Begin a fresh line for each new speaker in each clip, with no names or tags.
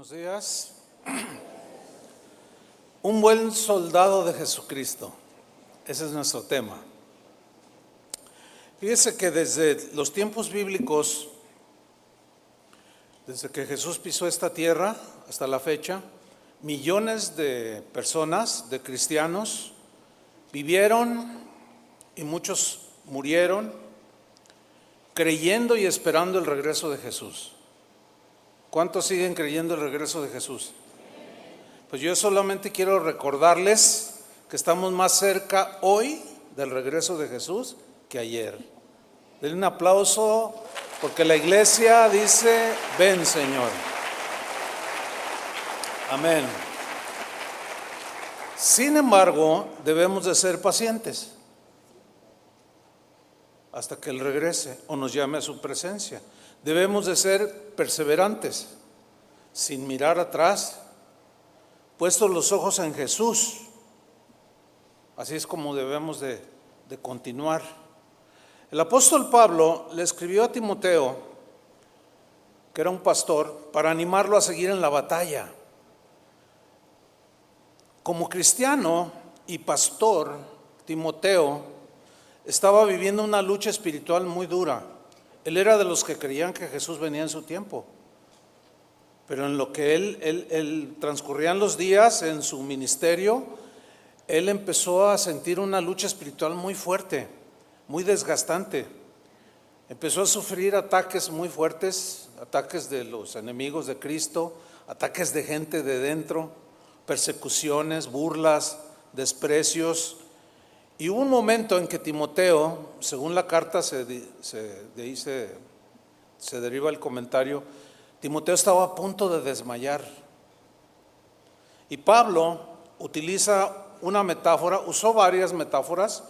Buenos días. Un buen soldado de Jesucristo. Ese es nuestro tema. Fíjese que desde los tiempos bíblicos, desde que Jesús pisó esta tierra hasta la fecha, millones de personas, de cristianos, vivieron y muchos murieron creyendo y esperando el regreso de Jesús. ¿Cuántos siguen creyendo el regreso de Jesús? Pues yo solamente quiero recordarles que estamos más cerca hoy del regreso de Jesús que ayer. Denle un aplauso porque la iglesia dice: ven, Señor. Amén. Sin embargo, debemos de ser pacientes hasta que Él regrese o nos llame a su presencia. Debemos de ser perseverantes, sin mirar atrás, puestos los ojos en Jesús. Así es como debemos de continuar. El apóstol Pablo le escribió a Timoteo, que era un pastor, para animarlo a seguir en la batalla. Como cristiano y pastor, Timoteo estaba viviendo una lucha espiritual muy dura. Él era de los que creían que Jesús venía en su tiempo. Pero en lo que él transcurrían los días en su ministerio, él empezó a sentir una lucha espiritual muy fuerte, muy desgastante. Empezó a sufrir ataques muy fuertes, ataques de los enemigos de Cristo, ataques de gente de dentro, persecuciones, burlas, desprecios. Y hubo un momento en que Timoteo, según la carta de ahí se deriva el comentario, Timoteo estaba a punto de desmayar. Y Pablo utiliza una metáfora, usó varias metáforas.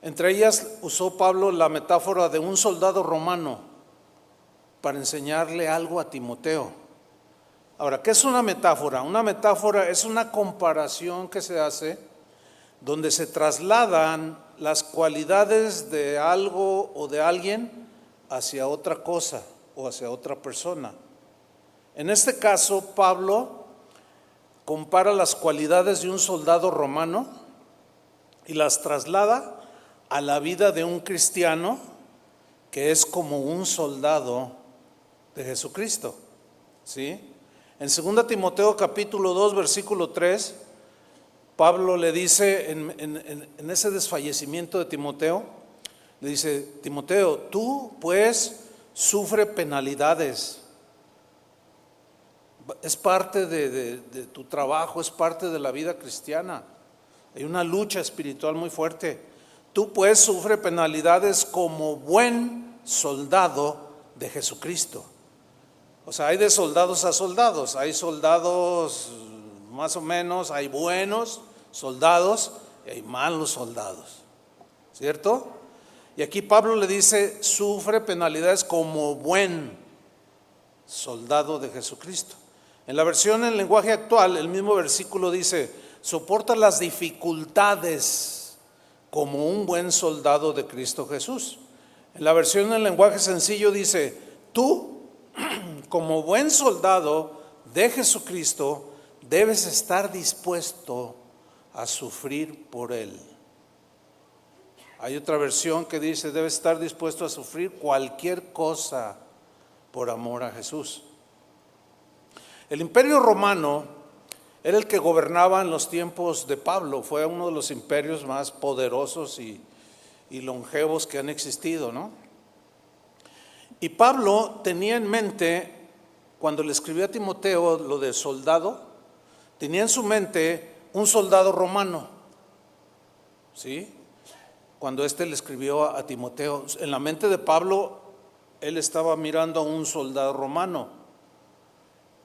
Entre ellas usó Pablo la metáfora de un soldado romano para enseñarle algo a Timoteo. Ahora, ¿qué es una metáfora? Una metáfora es una comparación que se hace donde se trasladan las cualidades de algo o de alguien hacia otra cosa o hacia otra persona. En este caso, Pablo compara las cualidades de un soldado romano y las traslada a la vida de un cristiano que es como un soldado de Jesucristo. ¿Sí? En 2 Timoteo capítulo 2 versículo 3, Pablo le dice en ese desfallecimiento de Timoteo, le dice: Timoteo, tú pues sufre penalidades. Es parte de tu trabajo, es parte de la vida cristiana. Hay una lucha espiritual muy fuerte. Tú pues sufre penalidades como buen soldado de Jesucristo. O sea, hay de soldados a soldados. Hay soldados más o menos, hay buenos soldados y hay malos soldados, ¿cierto? Y aquí Pablo le dice: sufre penalidades como buen soldado de Jesucristo. En la versión en lenguaje actual, el mismo versículo dice: soporta las dificultades como un buen soldado de Cristo Jesús. En la versión en lenguaje sencillo dice: tú, como buen soldado de Jesucristo, debes estar dispuesto a sufrir por Él. Hay otra versión que dice: debes estar dispuesto a sufrir cualquier cosa por amor a Jesús. El Imperio Romano era el que gobernaba en los tiempos de Pablo. Fue uno de los imperios más poderosos y longevos que han existido, ¿no? Y Pablo tenía en mente, cuando le escribió a Timoteo lo de soldado, tenía en su mente un soldado romano, ¿sí? Cuando le escribió a Timoteo, en la mente de Pablo, él estaba mirando a un soldado romano.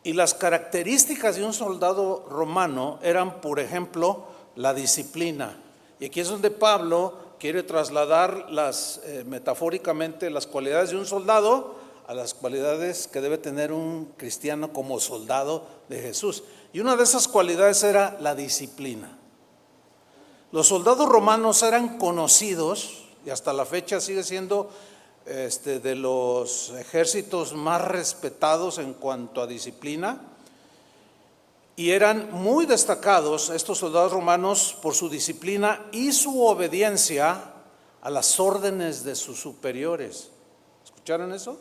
Y las características de un soldado romano eran, por ejemplo, la disciplina. Y aquí es donde Pablo quiere trasladar metafóricamente las cualidades de un soldado a las cualidades que debe tener un cristiano como soldado de Jesús. Y una de esas cualidades era la disciplina. Los soldados romanos eran conocidos, y hasta la fecha sigue siendo de los ejércitos más respetados en cuanto a disciplina, y eran muy destacados estos soldados romanos por su disciplina y su obediencia a las órdenes de sus superiores. ¿Escucharon eso?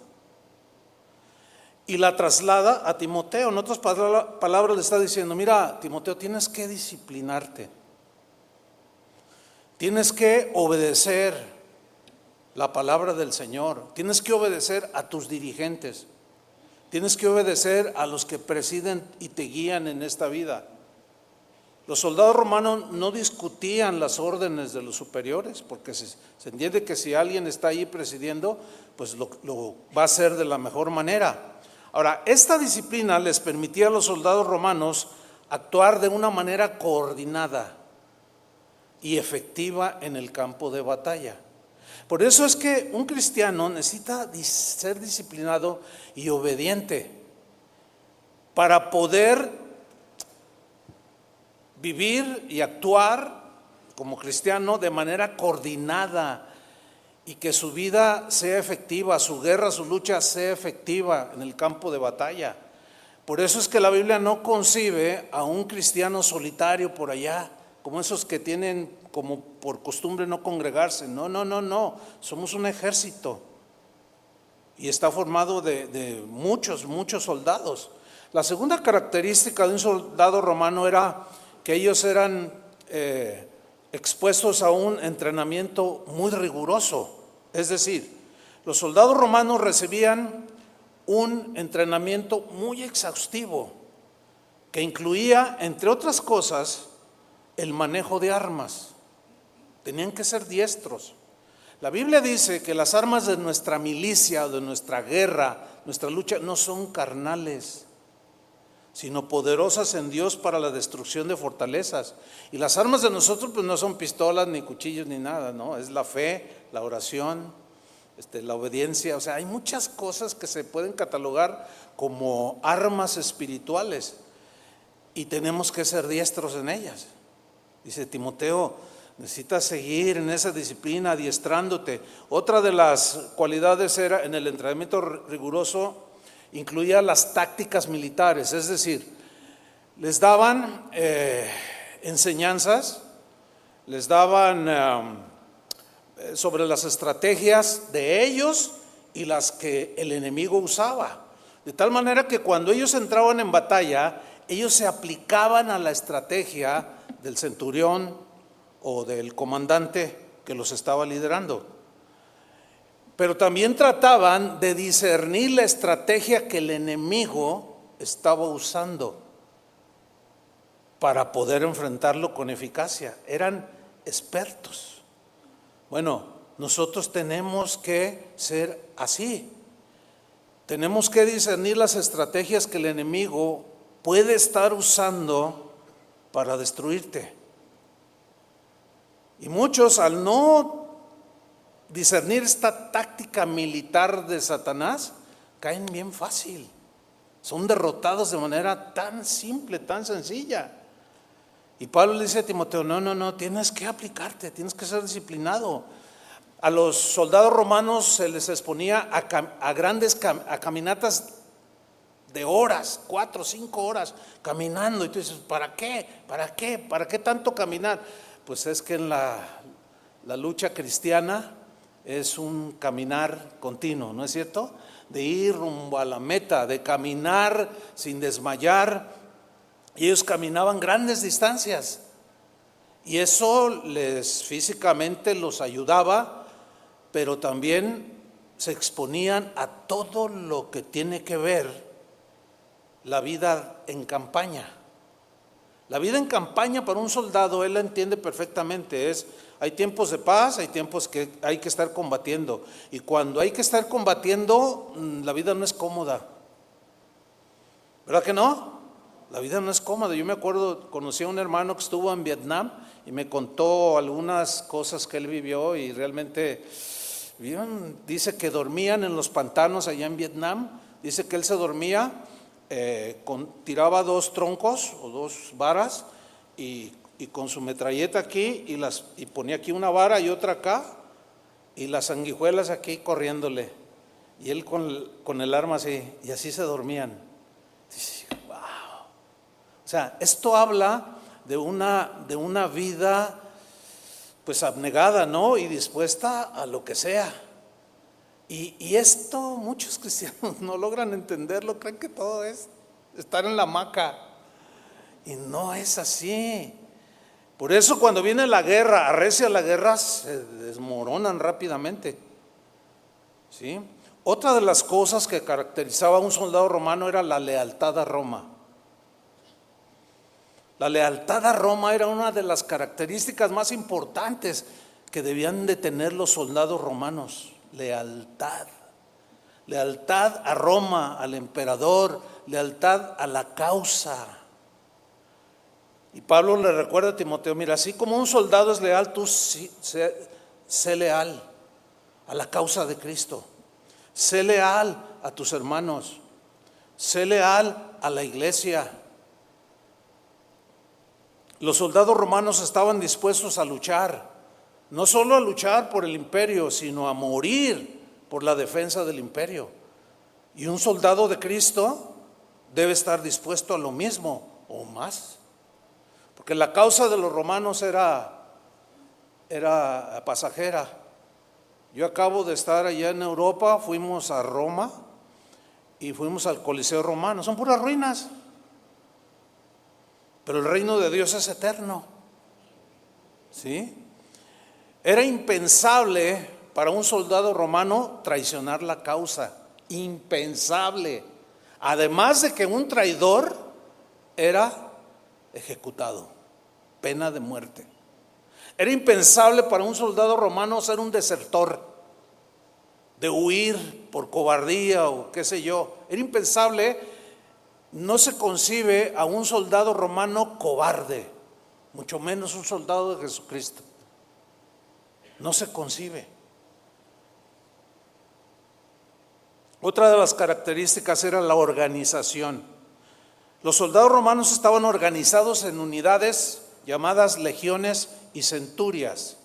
Y la traslada a Timoteo. En otras palabras le está diciendo: mira, Timoteo, tienes que disciplinarte, tienes que obedecer la palabra del Señor, tienes que obedecer a tus dirigentes, tienes que obedecer a los que presiden y te guían en esta vida. Los soldados romanos no discutían las órdenes de los superiores, porque se entiende que si alguien está ahí presidiendo, pues lo va a hacer de la mejor manera. Ahora, esta disciplina les permitía a los soldados romanos actuar de una manera coordinada y efectiva en el campo de batalla. Por eso es que un cristiano necesita ser disciplinado y obediente para poder vivir y actuar como cristiano de manera coordinada y que su vida sea efectiva, su guerra, su lucha sea efectiva en el campo de batalla. Por eso es que la Biblia no concibe a un cristiano solitario por allá, como esos que tienen como por costumbre no congregarse. No, somos un ejército y está formado de muchos soldados. La segunda característica de un soldado romano era que ellos eran expuestos a un entrenamiento muy riguroso. Es decir, los soldados romanos recibían un entrenamiento muy exhaustivo que incluía, entre otras cosas, el manejo de armas. Tenían que ser diestros. La Biblia dice que las armas de nuestra milicia, de nuestra guerra, nuestra lucha, no son carnales, sino poderosas en Dios para la destrucción de fortalezas. Y las armas de nosotros pues no son pistolas, ni cuchillos, ni nada, ¿no? Es la fe, la oración, la obediencia. O sea, hay muchas cosas que se pueden catalogar como armas espirituales y tenemos que ser diestros en ellas. Dice Timoteo, necesitas seguir en esa disciplina, adiestrándote. Otra de las cualidades era, en el entrenamiento riguroso, incluía las tácticas militares, es decir, les daban enseñanzas, les daban sobre las estrategias de ellos y las que el enemigo usaba. De tal manera que cuando ellos entraban en batalla, ellos se aplicaban a la estrategia del centurión o del comandante que los estaba liderando. Pero también trataban de discernir la estrategia que el enemigo estaba usando para poder enfrentarlo con eficacia. Eran expertos. Bueno, nosotros tenemos que ser así. Tenemos que discernir las estrategias que el enemigo puede estar usando para destruirte. Y muchos, al no discernir esta táctica militar de Satanás, caen bien fácil. Son derrotados de manera tan simple, tan sencilla. Y Pablo le dice a Timoteo, no, tienes que aplicarte, tienes que ser disciplinado. A los soldados romanos se les exponía a grandes caminatas de horas, 4 o 5 horas caminando. Y tú dices, ¿para qué? ¿Para qué tanto caminar? Pues es que en la lucha cristiana es un caminar continuo, ¿no es cierto? De ir rumbo a la meta, de caminar sin desmayar. Y ellos caminaban grandes distancias y eso les físicamente los ayudaba, pero también se exponían a todo lo que tiene que ver la vida en campaña. La vida en campaña para un soldado, él la entiende perfectamente, hay tiempos de paz, hay tiempos que hay que estar combatiendo. Y cuando hay que estar combatiendo, la vida no es cómoda. ¿Verdad que no? La vida no es cómoda. Yo me acuerdo, conocí a un hermano que estuvo en Vietnam y me contó algunas cosas que él vivió y realmente, dice que dormían en los pantanos allá en Vietnam. Dice que él se dormía, tiraba 2 troncos o 2 varas y con su metralleta aquí y ponía aquí una vara y otra acá y las sanguijuelas aquí corriéndole y él con el arma así, y así se dormían. Dice, wow. O sea, esto habla de una vida pues abnegada, ¿no? Y dispuesta a lo que sea. Y esto muchos cristianos no logran entenderlo, creen que todo es estar en la hamaca. Y no es así. Por eso cuando viene la guerra, arrecia la guerra, se desmoronan rápidamente. ¿Sí? Otra de las cosas que caracterizaba a un soldado romano era la lealtad a Roma. La lealtad a Roma era una de las características más importantes que debían de tener los soldados romanos. Lealtad. Lealtad a Roma, al emperador, lealtad a la causa. Y Pablo le recuerda a Timoteo, mira, así como un soldado es leal, tú sé leal a la causa de Cristo. Sé leal a tus hermanos. Sé leal a la iglesia. Los soldados romanos estaban dispuestos a luchar, no solo a luchar por el imperio, sino a morir por la defensa del imperio. Y un soldado de Cristo debe estar dispuesto a lo mismo o más, porque la causa de los romanos era pasajera. Yo acabo de estar allá en Europa, fuimos a Roma y fuimos al Coliseo Romano, son puras ruinas. Pero el reino de Dios es eterno. ¿Sí? Era impensable para un soldado romano traicionar la causa. Impensable. Además de que un traidor era ejecutado, pena de muerte. Era impensable para un soldado romano ser un desertor, de huir por cobardía o qué sé yo. Era impensable. No se concibe a un soldado romano cobarde, mucho menos un soldado de Jesucristo. No se concibe. Otra de las características era la organización. Los soldados romanos estaban organizados en unidades llamadas legiones y centurias.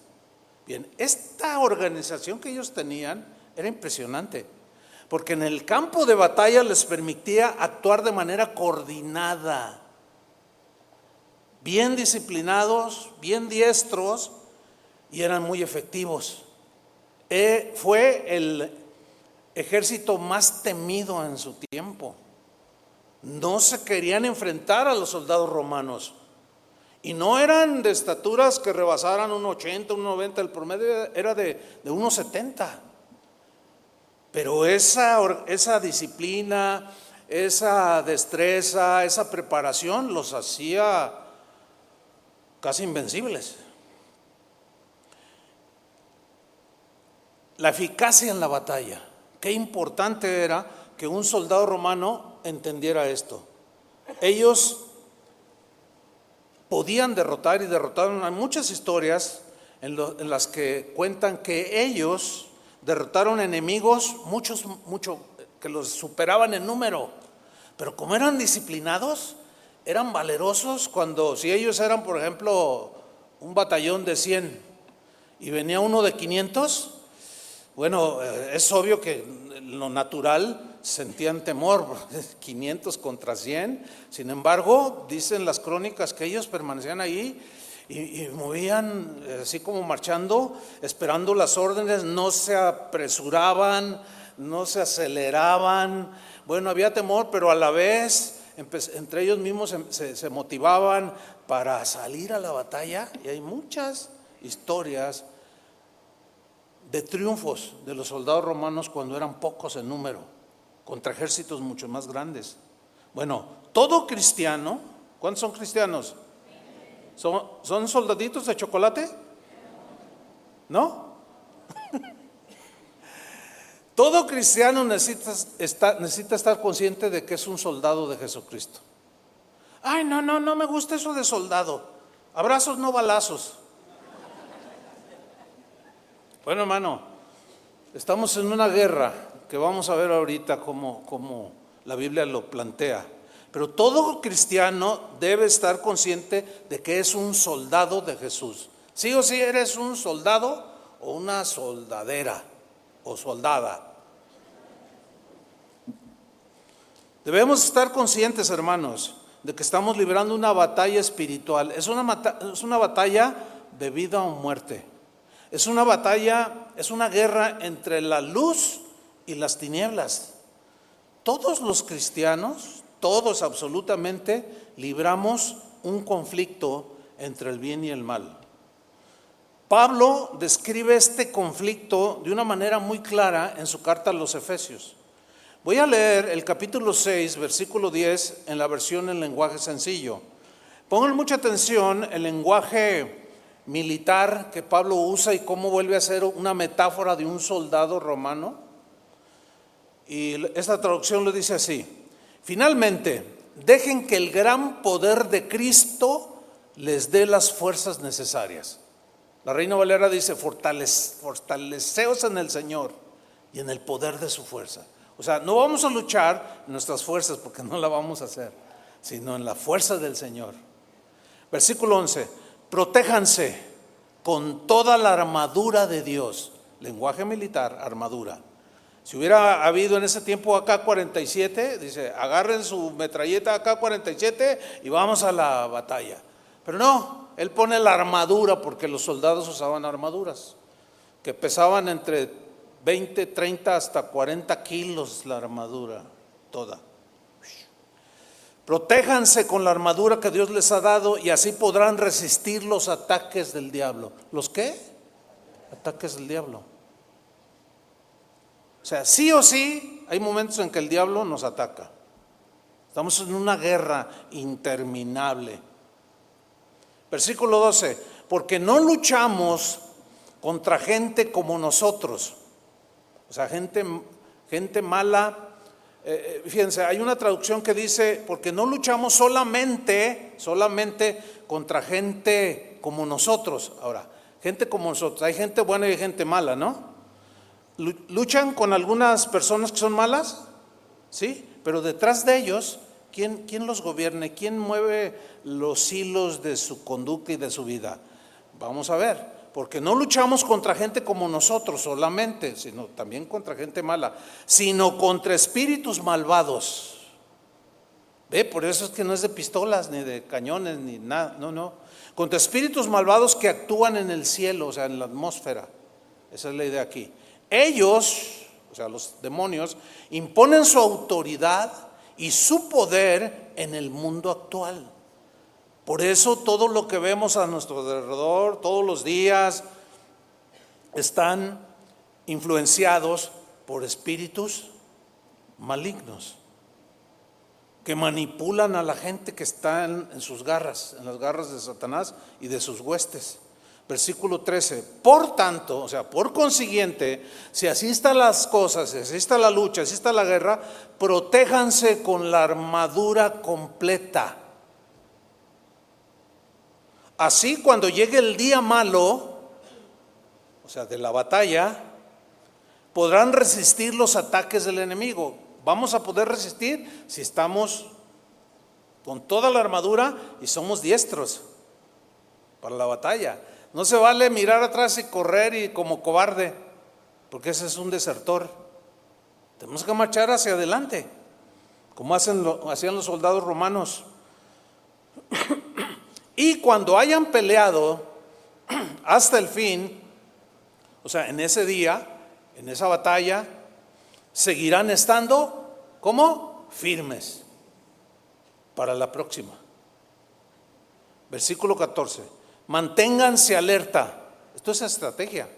Bien, esta organización que ellos tenían era impresionante, porque en el campo de batalla les permitía actuar de manera coordinada, bien disciplinados, bien diestros, y eran muy efectivos. Fue el ejército más temido en su tiempo. No se querían enfrentar a los soldados romanos, y no eran de estaturas que rebasaran 1,80, 1,90, el promedio era de 1,70. Pero esa disciplina, esa destreza, esa preparación los hacía casi invencibles. La eficacia en la batalla. Qué importante era que un soldado romano entendiera esto. Ellos podían derrotar y derrotaron. Hay muchas historias en las que cuentan que ellos derrotaron enemigos, muchos que los superaban en número, pero como eran disciplinados, eran valerosos. Si ellos eran, por ejemplo, un batallón de 100 y venía uno de 500, bueno, es obvio que en lo natural sentían temor, 500 contra 100. Sin embargo, dicen las crónicas que ellos permanecían ahí y movían así como marchando, esperando las órdenes, no se apresuraban, no se aceleraban. Bueno, había temor, pero a la vez entre ellos mismos se motivaban para salir a la batalla. Y hay muchas historias de triunfos de los soldados romanos cuando eran pocos en número, contra ejércitos mucho más grandes. Bueno, todo cristiano, ¿cuántos son cristianos? ¿Son soldaditos de chocolate? ¿No? Todo cristiano necesita estar consciente de que es un soldado de Jesucristo. Ay, no me gusta eso de soldado. Abrazos, no balazos. Bueno, hermano, estamos en una guerra que vamos a ver ahorita cómo la Biblia lo plantea. Pero todo cristiano debe estar consciente de que es un soldado de Jesús. Sí o sí eres un soldado o una soldadera o soldada. Debemos estar conscientes, hermanos, de que estamos librando una batalla espiritual. Es una batalla de vida o muerte. Es una batalla, es una guerra entre la luz y las tinieblas. Todos los cristianos, todos absolutamente, libramos un conflicto entre el bien y el mal. Pablo describe este conflicto de una manera muy clara en su carta a los Efesios. Voy a leer el capítulo 6, versículo 10 en la versión en lenguaje sencillo. Pongan mucha atención el lenguaje militar que Pablo usa y cómo vuelve a ser una metáfora de un soldado romano. Y esta traducción lo dice así: finalmente, dejen que el gran poder de Cristo les dé las fuerzas necesarias. La Reina Valera dice: fortaleceos en el Señor y en el poder de su fuerza. O sea, no vamos a luchar en nuestras fuerzas, porque no la vamos a hacer, sino en la fuerza del Señor. Versículo 11: protéjanse con toda la armadura de Dios. Lenguaje militar, armadura. Si hubiera habido en ese tiempo AK-47, dice: agarren su metralleta AK-47 y vamos a la batalla. Pero no, él pone la armadura, porque los soldados usaban armaduras que pesaban entre 20, 30 hasta 40 kilos la armadura toda. Protéjanse con la armadura que Dios les ha dado y así podrán resistir los ataques del diablo. ¿Los qué? Ataques del diablo. O sea, sí o sí hay momentos en que el diablo nos ataca. Estamos en una guerra interminable. Versículo 12: porque no luchamos contra gente como nosotros. O sea, gente mala. Fíjense, hay una traducción que dice: porque no luchamos solamente contra gente como nosotros. Ahora, gente como nosotros, hay gente buena y hay gente mala, ¿no? ¿Luchan con algunas personas que son malas? Sí, pero detrás de ellos, ¿quién los gobierna? ¿Quién mueve los hilos de su conducta y de su vida? Vamos a ver. Porque no luchamos contra gente como nosotros solamente, sino también contra gente mala, sino contra espíritus malvados. ¿Ve? Por eso es que no es de pistolas, ni de cañones, ni nada, no. Contra espíritus malvados que actúan en el cielo, o sea, en la atmósfera. Esa es la idea aquí. Ellos, o sea, los demonios, imponen su autoridad y su poder en el mundo actual. Por eso todo lo que vemos a nuestro alrededor todos los días están influenciados por espíritus malignos que manipulan a la gente que está en sus garras, en las garras de Satanás y de sus huestes. Versículo 13: por tanto, o sea, por consiguiente, si así están las cosas, si así está la lucha, así está la guerra, protéjanse con la armadura completa. Así, cuando llegue el día malo, o sea, de la batalla, podrán resistir los ataques del enemigo. Vamos a poder resistir si estamos con toda la armadura y somos diestros para la batalla. No se vale mirar atrás y correr y como cobarde, porque ese es un desertor. Tenemos que marchar hacia adelante, como hacían los soldados romanos. Y cuando hayan peleado hasta el fin, o sea, en ese día, en esa batalla, seguirán estando, ¿cómo? Firmes para la próxima. Versículo 14: manténganse alerta. Esto es estrategia.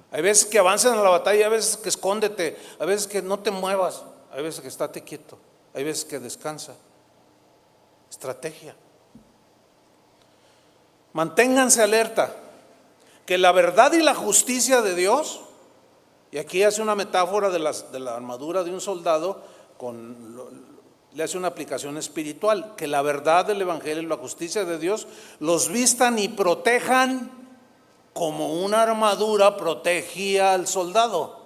Hay veces que avanzan a la batalla, hay veces que escóndete, hay veces que no te muevas, hay veces que estate quieto, hay veces que descansa. Estrategia. Manténganse alerta, que la verdad y la justicia de Dios, y aquí hace una metáfora de la armadura de un soldado, le hace una aplicación espiritual, que la verdad del evangelio y la justicia de Dios los vistan y protejan como una armadura protegía al soldado.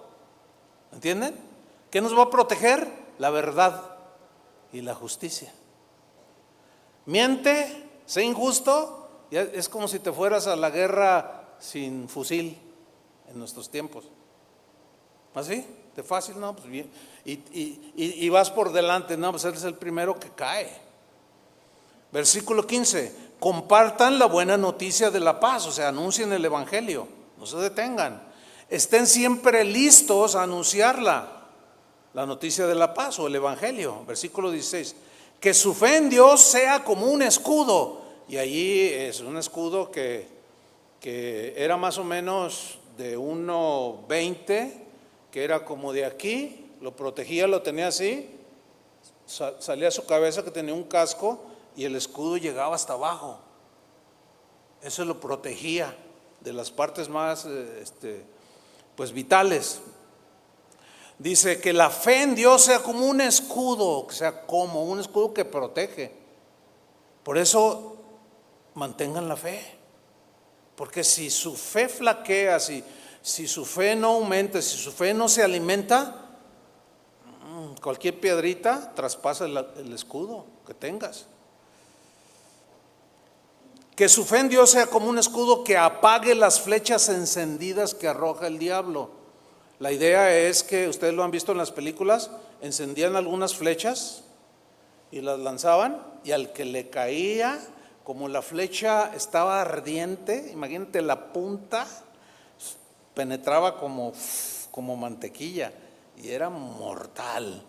¿Entienden? ¿Qué nos va a proteger? La verdad y la justicia. Miente, sé injusto, es como si te fueras a la guerra sin fusil en nuestros tiempos. ¿Así? ¿De fácil? No, pues bien. Y vas por delante, no, pues eres el primero que cae. Versículo 15, compartan la buena noticia de la paz, o sea, anuncien el evangelio, no se detengan. Estén siempre listos a anunciarla, la noticia de la paz o el evangelio. Versículo 16, que su fe en Dios sea como un escudo. Y allí es un escudo que era más o menos de 1,20, que era como de aquí, lo protegía, lo tenía así, salía su cabeza que tenía un casco y el escudo llegaba hasta abajo. Eso lo protegía de las partes más pues vitales. Dice que la fe en Dios sea como un escudo, que sea como un escudo que protege. Por eso mantengan la fe, porque si su fe flaquea, si su fe no aumenta, si su fe no se alimenta, cualquier piedrita traspasa el escudo que tengas. Que su fe en Dios sea como un escudo que apague las flechas encendidas que arroja el diablo. La idea es que, ustedes lo han visto en las películas, encendían algunas flechas y las lanzaban, y al que le caía, como la flecha estaba ardiente, imagínate la punta, penetraba como mantequilla y era mortal.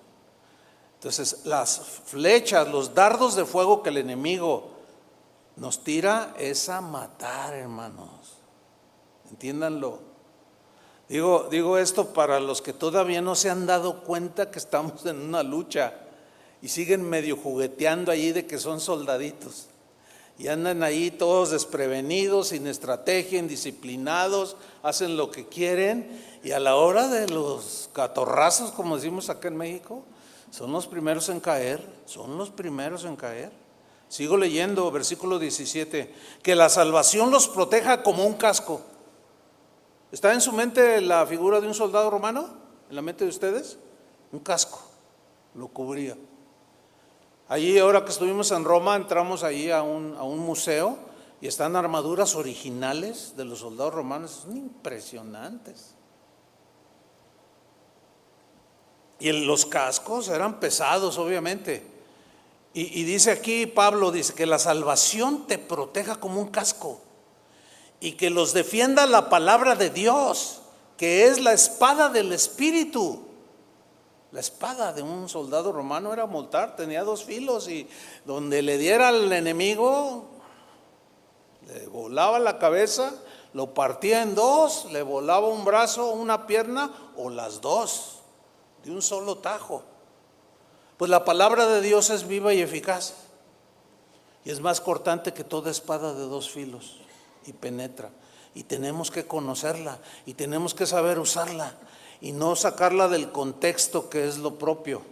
Entonces las flechas, los dardos de fuego que el enemigo nos tira es a matar, hermanos. Entiéndanlo. Digo esto para los que todavía no se han dado cuenta que estamos en una lucha y siguen medio jugueteando allí de que son soldaditos y andan ahí todos desprevenidos, sin estrategia, indisciplinados, hacen lo que quieren, y a la hora de los catorrazos, como decimos acá en México, son los primeros en caer, son los primeros en caer. Sigo leyendo, versículo 17, que la salvación los proteja como un casco. ¿Está en su mente la figura de un soldado romano? ¿En la mente de ustedes? Un casco, lo cubría. Allí, ahora que estuvimos en Roma, entramos allí a un museo y están armaduras originales de los soldados romanos, son impresionantes. Y los cascos eran pesados, obviamente. Y dice aquí Pablo, dice que la salvación te proteja como un casco y que los defienda la palabra de Dios, que es la espada del Espíritu. La espada de un soldado romano era mortal, tenía 2 filos, y donde le diera al enemigo, le volaba la cabeza, lo partía en 2, le volaba un brazo, una pierna o las 2, de un solo tajo. Pues la palabra de Dios es viva y eficaz, y es más cortante que toda espada de 2 filos, y penetra, y tenemos que conocerla, y tenemos que saber usarla, y no sacarla del contexto que es lo propio,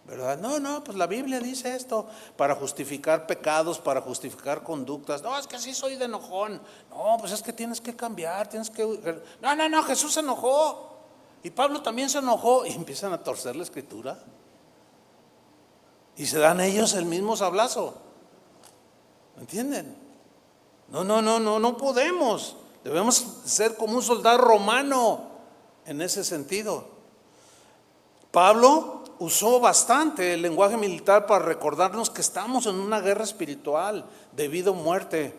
¿verdad? No, pues la Biblia dice esto para justificar pecados, para justificar conductas. No, es que así soy de enojón. No, pues es que tienes que cambiar, tienes que... No, Jesús se enojó y Pablo también se enojó, y empiezan a torcer la escritura y se dan ellos el mismo sablazo. ¿Entienden? No podemos. Debemos ser como un soldado romano en ese sentido. Pablo usó bastante el lenguaje militar para recordarnos que estamos en una guerra espiritual de vida o muerte.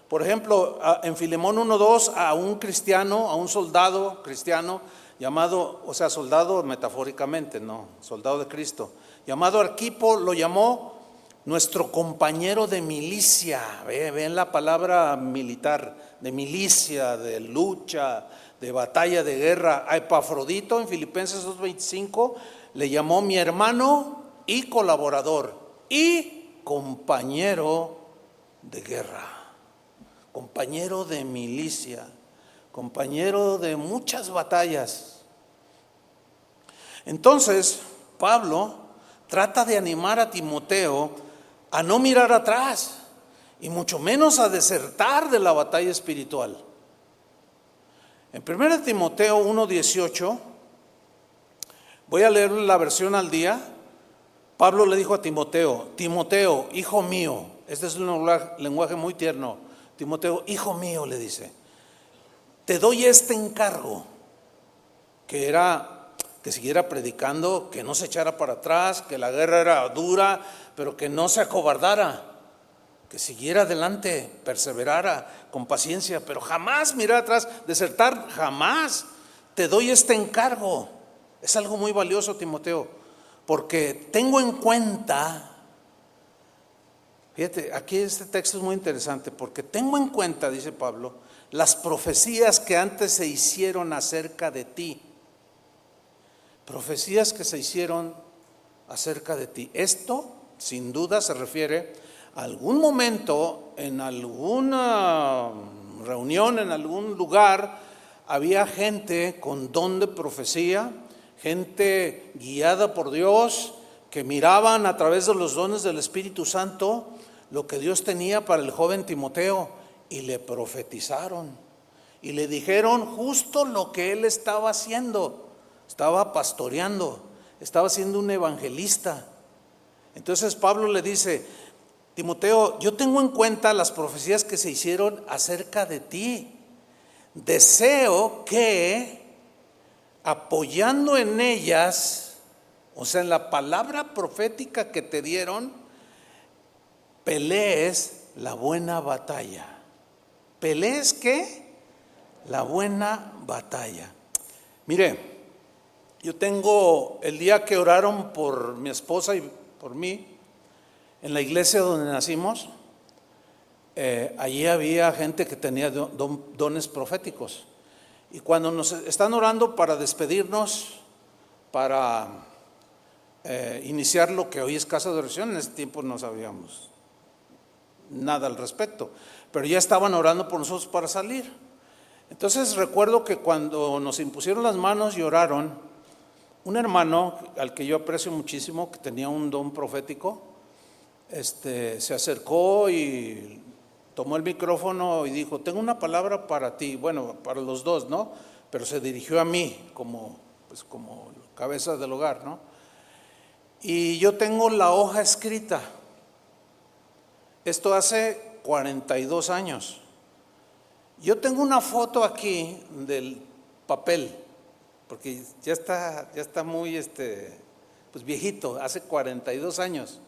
Por ejemplo, en Filemón 1:2, a un cristiano, a un soldado cristiano llamado, o sea, soldado metafóricamente, no, soldado de Cristo, llamado Arquipo, lo llamó nuestro compañero de milicia. Ven la palabra militar, de milicia, de lucha, de batalla, de guerra. A Epafrodito en Filipenses 2:25 le llamó mi hermano y colaborador y compañero de guerra, compañero de milicia, compañero de muchas batallas. Entonces Pablo trata de animar a Timoteo a no mirar atrás y mucho menos a desertar de la batalla espiritual. En 1 Timoteo 1:18, voy a leer la versión al día. Pablo le dijo a Timoteo, Timoteo, hijo mío, este es un lenguaje muy tierno. Timoteo, hijo mío, le dice, te doy este encargo, que era que siguiera predicando, que no se echara para atrás, que la guerra era dura, pero que no se acobardara. que siguiera adelante, perseverara con paciencia, pero jamás mirar atrás, desertar, jamás. Te doy este encargo. Es algo muy valioso, Timoteo, porque tengo en cuenta, fíjate, aquí este texto es muy interesante, porque tengo en cuenta, dice Pablo, las profecías que antes se hicieron acerca de ti. Profecías que se hicieron acerca de ti. Esto, sin duda, se refiere a algún momento, en alguna reunión, en algún lugar, había gente con don de profecía, gente guiada por Dios, que miraban a través de los dones del Espíritu Santo lo que Dios tenía para el joven Timoteo, y le profetizaron y le dijeron justo lo que él estaba haciendo. Estaba pastoreando, estaba siendo un evangelista. Entonces Pablo le dice: Timoteo, yo tengo en cuenta las profecías que se hicieron acerca de ti. Deseo que, apoyando en ellas, o sea, en la palabra profética que te dieron, pelees la buena batalla. ¿Pelees qué? La buena batalla. Mire, yo tengo, el día que oraron por mi esposa y por mí, en la iglesia donde nacimos, allí había gente que tenía dones proféticos. Y cuando nos están orando para despedirnos, para iniciar lo que hoy es casa de oración, en ese tiempo no sabíamos nada al respecto, pero ya estaban orando por nosotros para salir. Entonces recuerdo que cuando nos impusieron las manos y oraron, un hermano al que yo aprecio muchísimo, que tenía un don profético, se acercó y tomó el micrófono y dijo: tengo una palabra para ti, bueno, para los dos, ¿no? Pero se dirigió a mí como cabeza del hogar, ¿no? Y yo tengo la hoja escrita. Esto hace 42 años. Yo tengo una foto aquí del papel, porque ya está muy pues viejito, hace 42 años.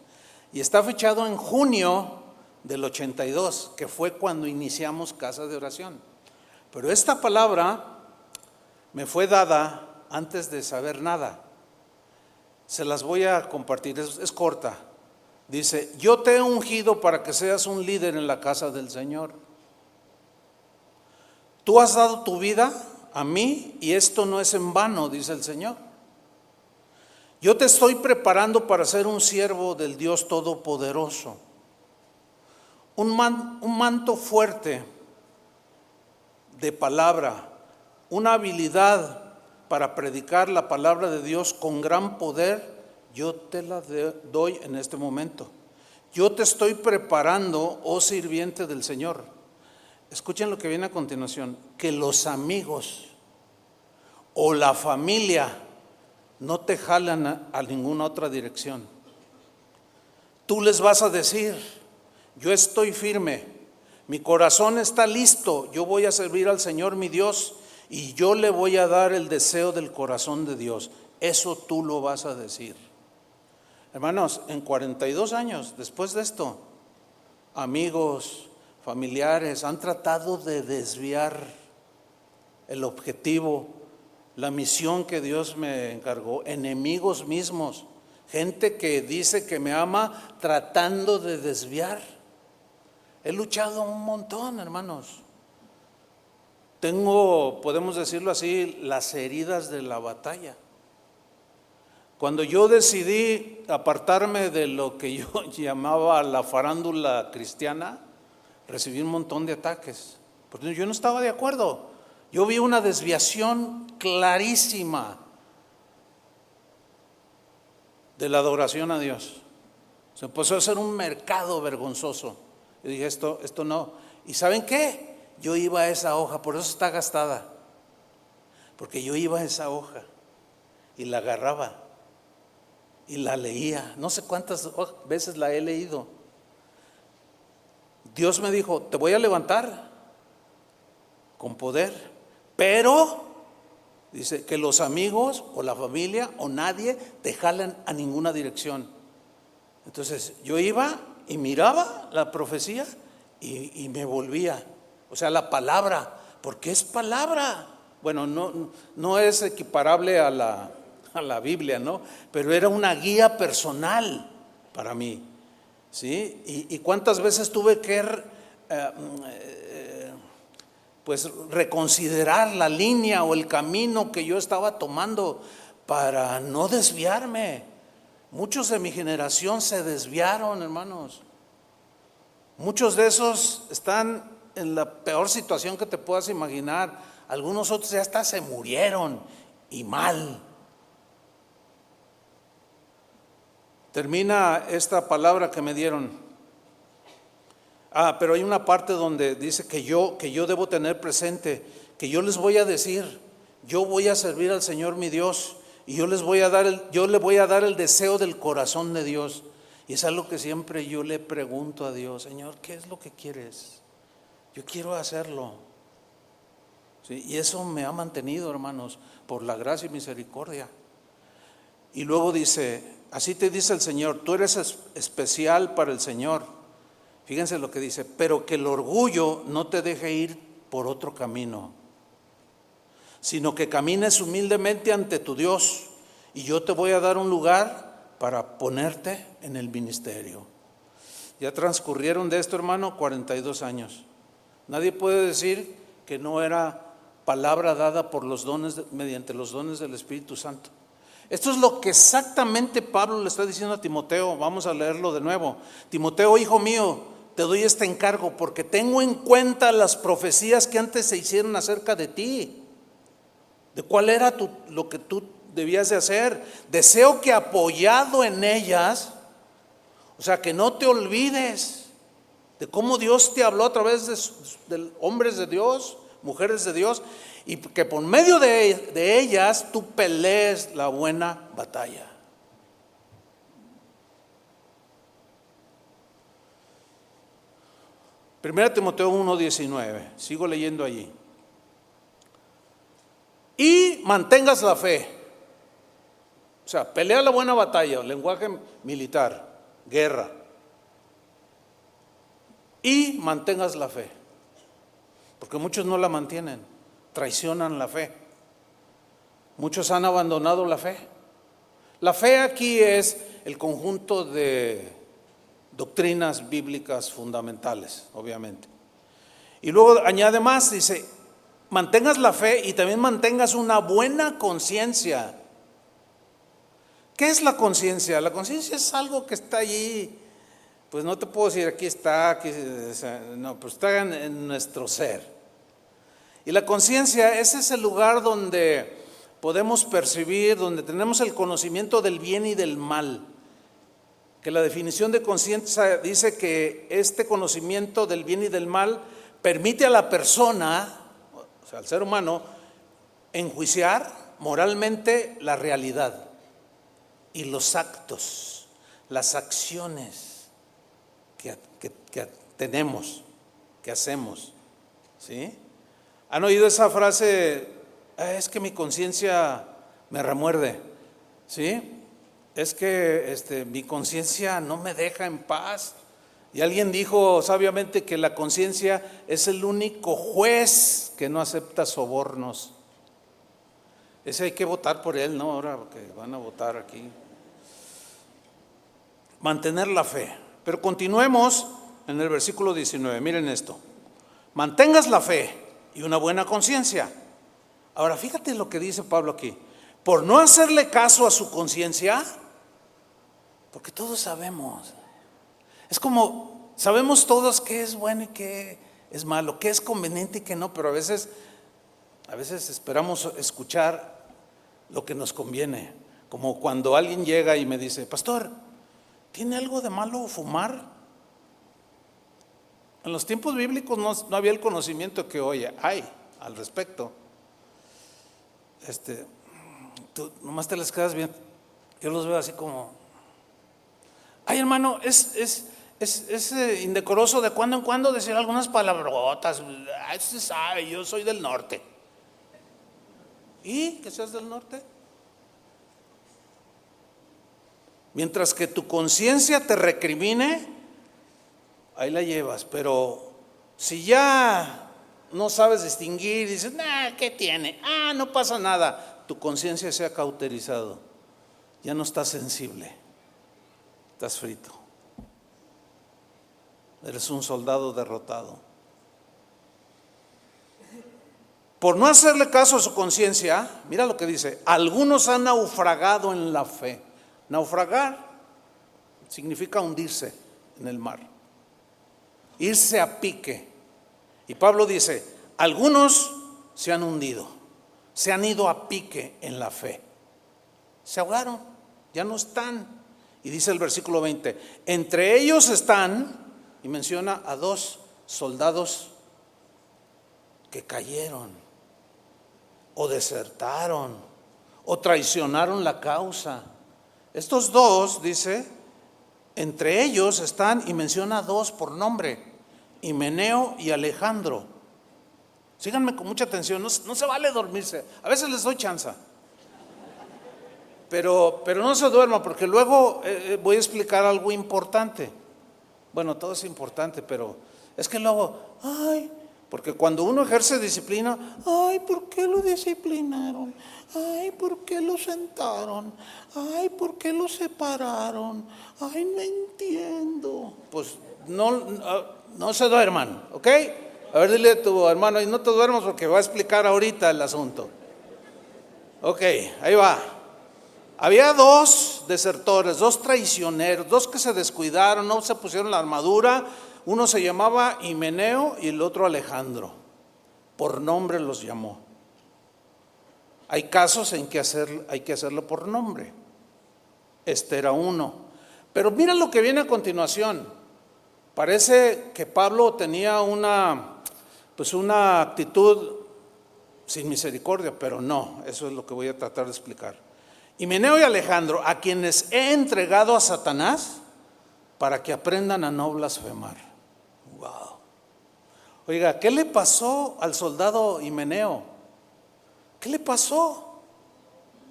Y está fechado en junio del 82, que fue cuando iniciamos casa de oración. Pero esta palabra me fue dada antes de saber nada. Se las voy a compartir, es corta. Dice: yo te he ungido para que seas un líder en la casa del Señor. Tú has dado tu vida a mí y esto no es en vano, dice el Señor. Yo te estoy preparando para ser un siervo del Dios Todopoderoso. Un manto fuerte de palabra, una habilidad para predicar la palabra de Dios con gran poder, yo te la doy en este momento. Yo te estoy preparando, oh sirviente del Señor. Escuchen lo que viene a continuación: que los amigos o la familia no te jalan a ninguna otra dirección. Tú les vas a decir: yo estoy firme, mi corazón está listo, yo voy a servir al Señor mi Dios y yo le voy a dar el deseo del corazón de Dios. Eso tú lo vas a decir. Hermanos, en 42 años después de esto, amigos, familiares han tratado de desviar el objetivo, la misión que Dios me encargó. Enemigos mismos, gente que dice que me ama, tratando de desviar. He luchado un montón, hermanos. Tengo, podemos decirlo así, las heridas de la batalla. Cuando yo decidí apartarme de lo que yo llamaba la farándula cristiana, recibí un montón de ataques, porque yo no estaba de acuerdo. Yo vi una desviación clarísima de la adoración a Dios. Se empezó a hacer un mercado vergonzoso. Yo dije: esto no. ¿Y saben qué? Yo iba a esa hoja, por eso está gastada, porque yo iba a esa hoja y la agarraba y la leía. No sé cuántas veces la he leído. Dios me dijo: te voy a levantar con poder, pero dice que los amigos o la familia o nadie te jalan a ninguna dirección. Entonces yo iba y miraba la profecía y me volvía. O sea, la palabra, porque es palabra. Bueno, no es equiparable a la Biblia, ¿no? Pero era una guía personal para mí, ¿sí? Y cuántas veces tuve que pues reconsiderar la línea o el camino que yo estaba tomando para no desviarme. Muchos de mi generación se desviaron, hermanos. Muchos de esos están en la peor situación que te puedas imaginar. Algunos otros ya hasta se murieron, y mal. Termina esta palabra que me dieron. Pero hay una parte donde dice que yo debo tener presente, que yo les voy a decir, yo voy a servir al Señor mi Dios, y yo le voy a dar el deseo del corazón de Dios. Y es algo que siempre yo le pregunto a Dios: Señor, ¿qué es lo que quieres? Yo quiero hacerlo. ¿Sí? Y eso me ha mantenido, hermanos, por la gracia y misericordia. Y luego dice: así te dice el Señor, tú eres especial para el Señor. Fíjense lo que dice: pero que el orgullo no te deje ir por otro camino, sino que camines humildemente ante tu Dios, y yo te voy a dar un lugar para ponerte en el ministerio. Ya transcurrieron de esto, hermano, 42 años. Nadie puede decir que no era palabra dada por los dones, mediante los dones del Espíritu Santo. Esto es lo que exactamente Pablo le está diciendo a Timoteo. Vamos a leerlo de nuevo. Timoteo, hijo mío, te doy este encargo porque tengo en cuenta las profecías que antes se hicieron acerca de ti, de cuál era lo que tú debías de hacer. Deseo que apoyado en ellas, o sea, que no te olvides de cómo Dios te habló a través de hombres de Dios, mujeres de Dios, y que por medio de ellas tú pelees la buena batalla. Primera Timoteo 1:19, sigo leyendo allí. Y mantengas la fe. O sea, pelea la buena batalla, lenguaje militar, guerra. Y mantengas la fe. Porque muchos no la mantienen, traicionan la fe. Muchos han abandonado la fe. La fe aquí es el conjunto de doctrinas bíblicas fundamentales, obviamente. Y luego añade más, dice: mantengas la fe y también mantengas una buena conciencia. ¿Qué es la conciencia? La conciencia es algo que está allí, pues no te puedo decir aquí está, no, pues está en nuestro ser. Y la conciencia es ese lugar donde podemos percibir, donde tenemos el conocimiento del bien y del mal. Que la definición de conciencia dice que este conocimiento del bien y del mal permite a la persona, o sea, al ser humano, enjuiciar moralmente la realidad y los actos, las acciones que tenemos, que hacemos, ¿sí? ¿Han oído esa frase? Es que mi conciencia me remuerde, ¿sí? Es que mi conciencia no me deja en paz. Y alguien dijo sabiamente que la conciencia es el único juez que no acepta sobornos. Ese hay que votar por él, ¿no? Ahora que van a votar aquí. Mantener la fe. Pero continuemos en el versículo 19. Miren esto: mantengas la fe y una buena conciencia. Ahora fíjate lo que dice Pablo aquí: por no hacerle caso a su conciencia, porque todos sabemos, es como sabemos todos qué es bueno y qué es malo, qué es conveniente y qué no, pero a veces esperamos escuchar lo que nos conviene. Como cuando alguien llega y me dice: pastor, ¿tiene algo de malo fumar? En los tiempos bíblicos no había el conocimiento que hoy hay al respecto. Tú nomás te les quedas bien. Yo los veo así como: ay, hermano, es indecoroso de cuando en cuando decir algunas palabrotas. Se sabe, yo soy del norte. ¿Y que seas del norte? Mientras que tu conciencia te recrimine, ahí la llevas. Pero si ya no sabes distinguir, dices, nah, ¿qué tiene? No pasa nada. Tu conciencia se ha cauterizado, ya no estás sensible, estás frito. Eres un soldado derrotado. Por no hacerle caso a su conciencia, mira lo que dice, algunos han naufragado en la fe. Naufragar significa hundirse en el mar, irse a pique. Y Pablo dice, algunos se han hundido, se han ido a pique en la fe. Se ahogaron, ya no están. Y dice el versículo 20, entre ellos están, y menciona a 2 soldados que cayeron, o desertaron, o traicionaron la causa. Estos 2, dice, entre ellos están, y menciona a 2 por nombre, Himeneo y Alejandro. Síganme con mucha atención, no se vale dormirse. A veces les doy chance, pero no se duerman, porque luego voy a explicar algo importante. Bueno, todo es importante, pero es que luego, porque cuando uno ejerce disciplina, ¿por qué lo disciplinaron? ¿Por qué lo sentaron? ¿Por qué lo separaron? No entiendo. Pues no se duerman, ¿ok? A ver, dile a tu hermano, y no te duermas porque va a explicar ahorita el asunto. Ok, ahí va. Había 2 desertores, 2 traicioneros, 2 que se descuidaron, no se pusieron la armadura. Uno se llamaba Himeneo y el otro Alejandro. Por nombre los llamó. Hay casos en que hay que hacerlo por nombre. Este era uno. Pero mira lo que viene a continuación. Parece que Pablo tenía una actitud sin misericordia, pero no, eso es lo que voy a tratar de explicar. Himeneo y Alejandro, a quienes he entregado a Satanás para que aprendan a no blasfemar. Wow. Oiga, ¿qué le pasó al soldado Himeneo? ¿Qué le pasó?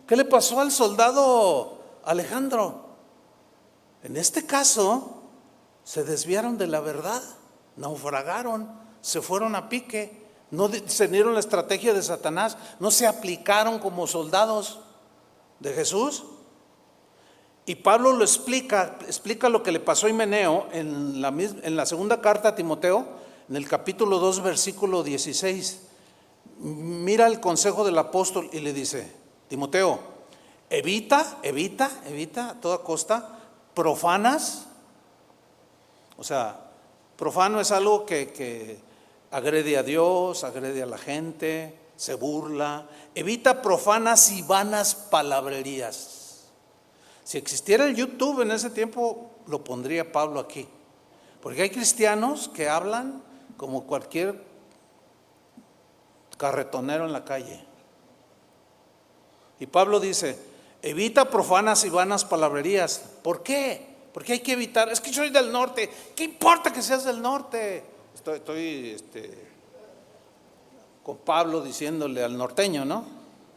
¿Qué le pasó al soldado Alejandro? En este caso, se desviaron de la verdad, naufragaron, se fueron a pique, no discernieron la estrategia de Satanás, no se aplicaron como soldados de Jesús. Y Pablo lo explica lo que le pasó a Himeneo en la segunda carta a Timoteo, en el capítulo 2, versículo 16. Mira el consejo del apóstol y le dice, Timoteo, evita a toda costa profanas. O sea, profano es algo que agrede a Dios, agrede a la gente, se burla. Evita profanas y vanas palabrerías. Si existiera el YouTube en ese tiempo, lo pondría Pablo aquí. Porque hay cristianos que hablan como cualquier carretonero en la calle. Y Pablo dice, evita profanas y vanas palabrerías. ¿Por qué? Porque hay que evitar. Es que soy del norte. ¿Qué importa que seas del norte? Estoy con Pablo diciéndole al norteño, ¿no?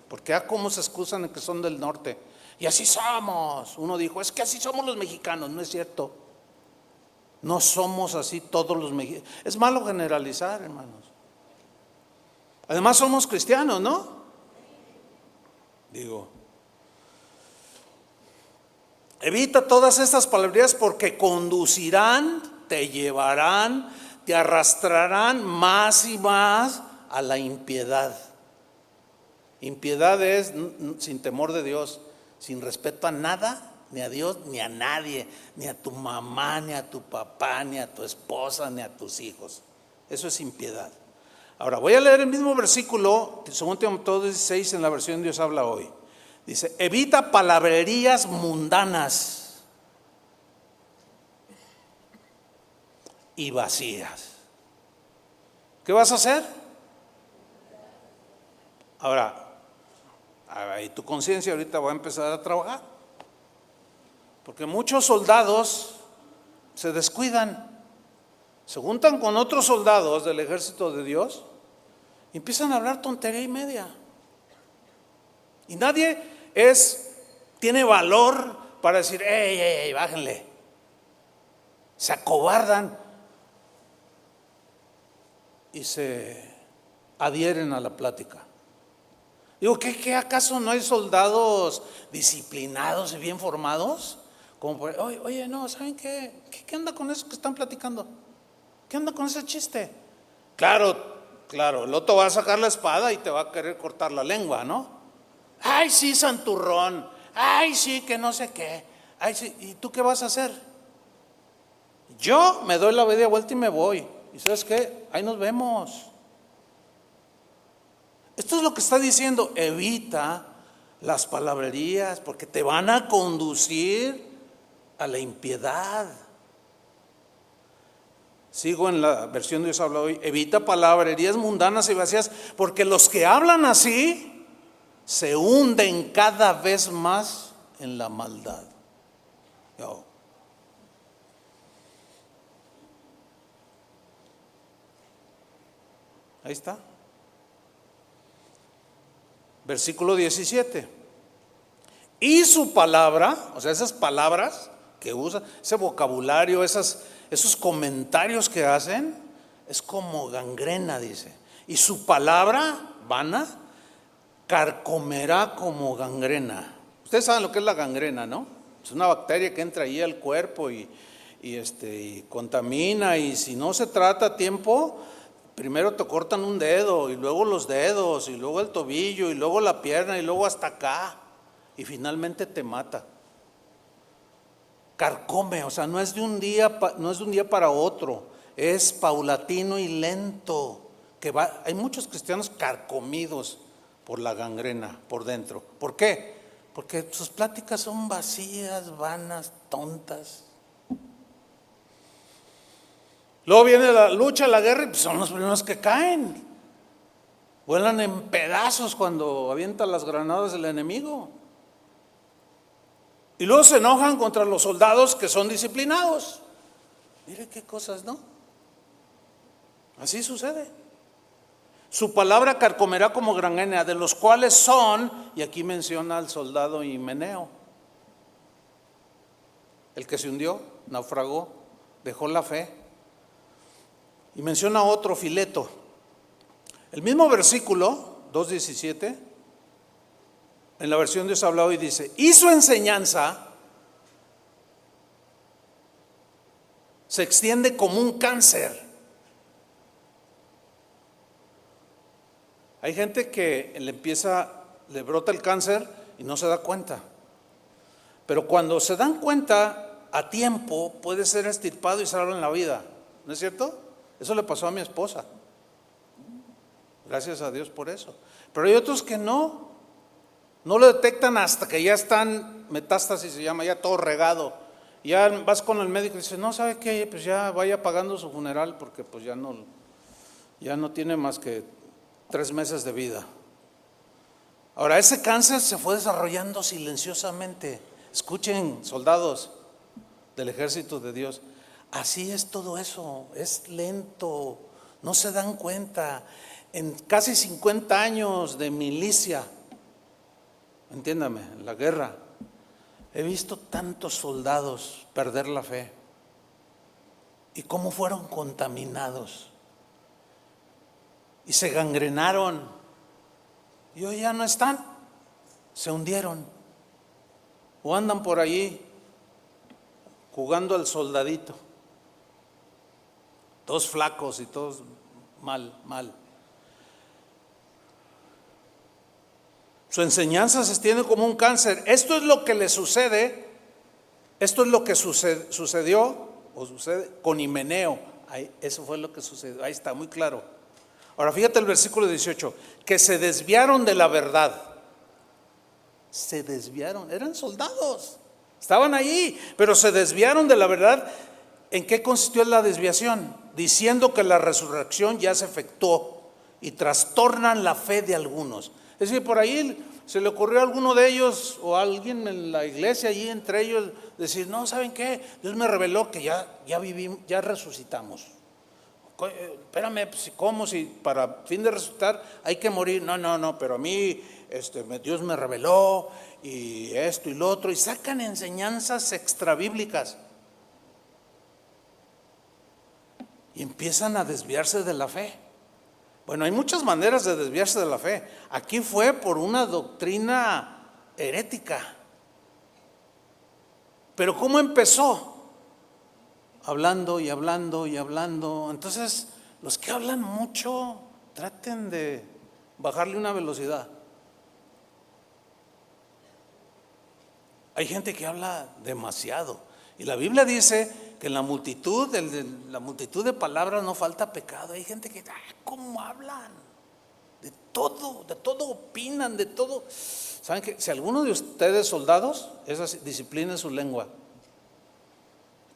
Porque cómo se excusan en que son del norte. Y así somos. Uno dijo, es que así somos los mexicanos. No es cierto. No somos así todos los mexicanos. Es malo generalizar, hermanos. Además somos cristianos, ¿no? Digo, evita todas estas palabrerías porque conducirán, te llevarán, te arrastrarán más y más a la impiedad. Impiedad es sin temor de Dios, sin respeto a nada, ni a Dios, ni a nadie, ni a tu mamá, ni a tu papá, ni a tu esposa, ni a tus hijos. Eso es impiedad. Ahora voy a leer el mismo versículo, 2 Timoteo 16 en la versión Dios habla hoy. Dice, evita palabrerías mundanas y vacías. ¿Qué vas a hacer? Ahora, y tu conciencia ahorita va a empezar a trabajar. Porque muchos soldados se descuidan, se juntan con otros soldados del ejército de Dios y empiezan a hablar tontería y media. Y nadie tiene valor para decir, ey, bájenle. Se acobardan. y se adhieren a la plática. Digo, ¿qué acaso no hay soldados disciplinados y bien formados? Como por, oye, no, ¿saben qué? ¿Qué onda con eso que están platicando? ¿Qué onda con ese chiste? Claro, el otro va a sacar la espada y te va a querer cortar la lengua, ¿no? Ay, sí, santurrón. Ay, sí, que no sé qué. Ay, sí, ¿y tú qué vas a hacer? Yo me doy la media vuelta y me voy. ¿Y sabes qué? Ahí nos vemos. Esto es lo que está diciendo. Evita las palabrerías porque te van a conducir a la impiedad. Sigo en la versión de Dios habla hoy. Evita palabrerías mundanas y vacías, porque los que hablan así se hunden cada vez más en la maldad. Ahí está. Versículo 17. Y su palabra, o sea, esas palabras que usa, ese vocabulario, esos comentarios que hacen, es como gangrena, dice. Y su palabra vana carcomerá como gangrena. Ustedes saben lo que es la gangrena, ¿no? Es una bacteria que entra ahí al cuerpo y contamina, y si no se trata a tiempo, primero te cortan un dedo y luego los dedos y luego el tobillo y luego la pierna y luego hasta acá y finalmente te mata. Carcome, o sea, no es de un día para otro, es paulatino y lento. Hay muchos cristianos carcomidos por la gangrena por dentro. ¿Por qué? Porque sus pláticas son vacías, vanas, tontas. Luego viene la lucha, la guerra, y pues son los primeros que caen. Vuelan en pedazos cuando avientan las granadas del enemigo. Y luego se enojan contra los soldados que son disciplinados. Mire qué cosas, ¿no? Así sucede. Su palabra carcomerá como granena, de los cuales son, y aquí menciona al soldado Himeneo, el que se hundió, naufragó, dejó la fe. Y menciona otro, Fileto. El mismo versículo, 2:17, en la versión de Dios habla hoy dice, y su enseñanza se extiende como un cáncer. Hay gente que le brota el cáncer y no se da cuenta. Pero cuando se dan cuenta a tiempo, puede ser extirpado y salvo en la vida. ¿No es cierto? Eso le pasó a mi esposa. Gracias a Dios por eso. Pero hay otros que no lo detectan hasta que ya están, metástasis se llama, ya todo regado. Ya vas con el médico y dices, no, ¿sabe qué? Pues ya vaya pagando su funeral porque pues ya no tiene más que 3 meses de vida. Ahora, ese cáncer se fue desarrollando silenciosamente. Escuchen, soldados del ejército de Dios, así es todo eso, es lento, no se dan cuenta. En casi 50 años de milicia, entiéndame, en la guerra, he visto tantos soldados perder la fe y cómo fueron contaminados y se gangrenaron y hoy ya no están, se hundieron o andan por allí jugando al soldadito, todos flacos y todos mal. Su enseñanza se extiende como un cáncer. Esto es lo que le sucede, esto es lo que sucedió o sucede con Himeneo. Eso fue lo que sucedió, ahí está, muy claro. Ahora fíjate el versículo 18, que se desviaron de la verdad. Se desviaron, eran soldados, estaban allí, pero se desviaron de la verdad. ¿En qué consistió la desviación? Diciendo que la resurrección ya se efectuó y trastornan la fe de algunos. Es decir, por ahí se le ocurrió a alguno de ellos o a alguien en la iglesia, allí entre ellos, decir, no, ¿saben qué? Dios me reveló que ya vivimos, ya resucitamos. Espérame, ¿cómo? Si para fin de resucitar hay que morir. No, pero a mí Dios me reveló y esto y lo otro, y sacan enseñanzas extrabíblicas y empiezan a desviarse de la fe. Bueno, hay muchas maneras de desviarse de la fe. Aquí fue por una doctrina herética. Pero ¿cómo empezó? Hablando y hablando y hablando. Entonces, los que hablan mucho, traten de bajarle una velocidad. Hay gente que habla demasiado. Y la Biblia dice que en la multitud de palabras no falta pecado. Hay gente que, ¿cómo hablan? De todo opinan, de todo. ¿Saben qué? Si alguno de ustedes soldados, disciplinen su lengua.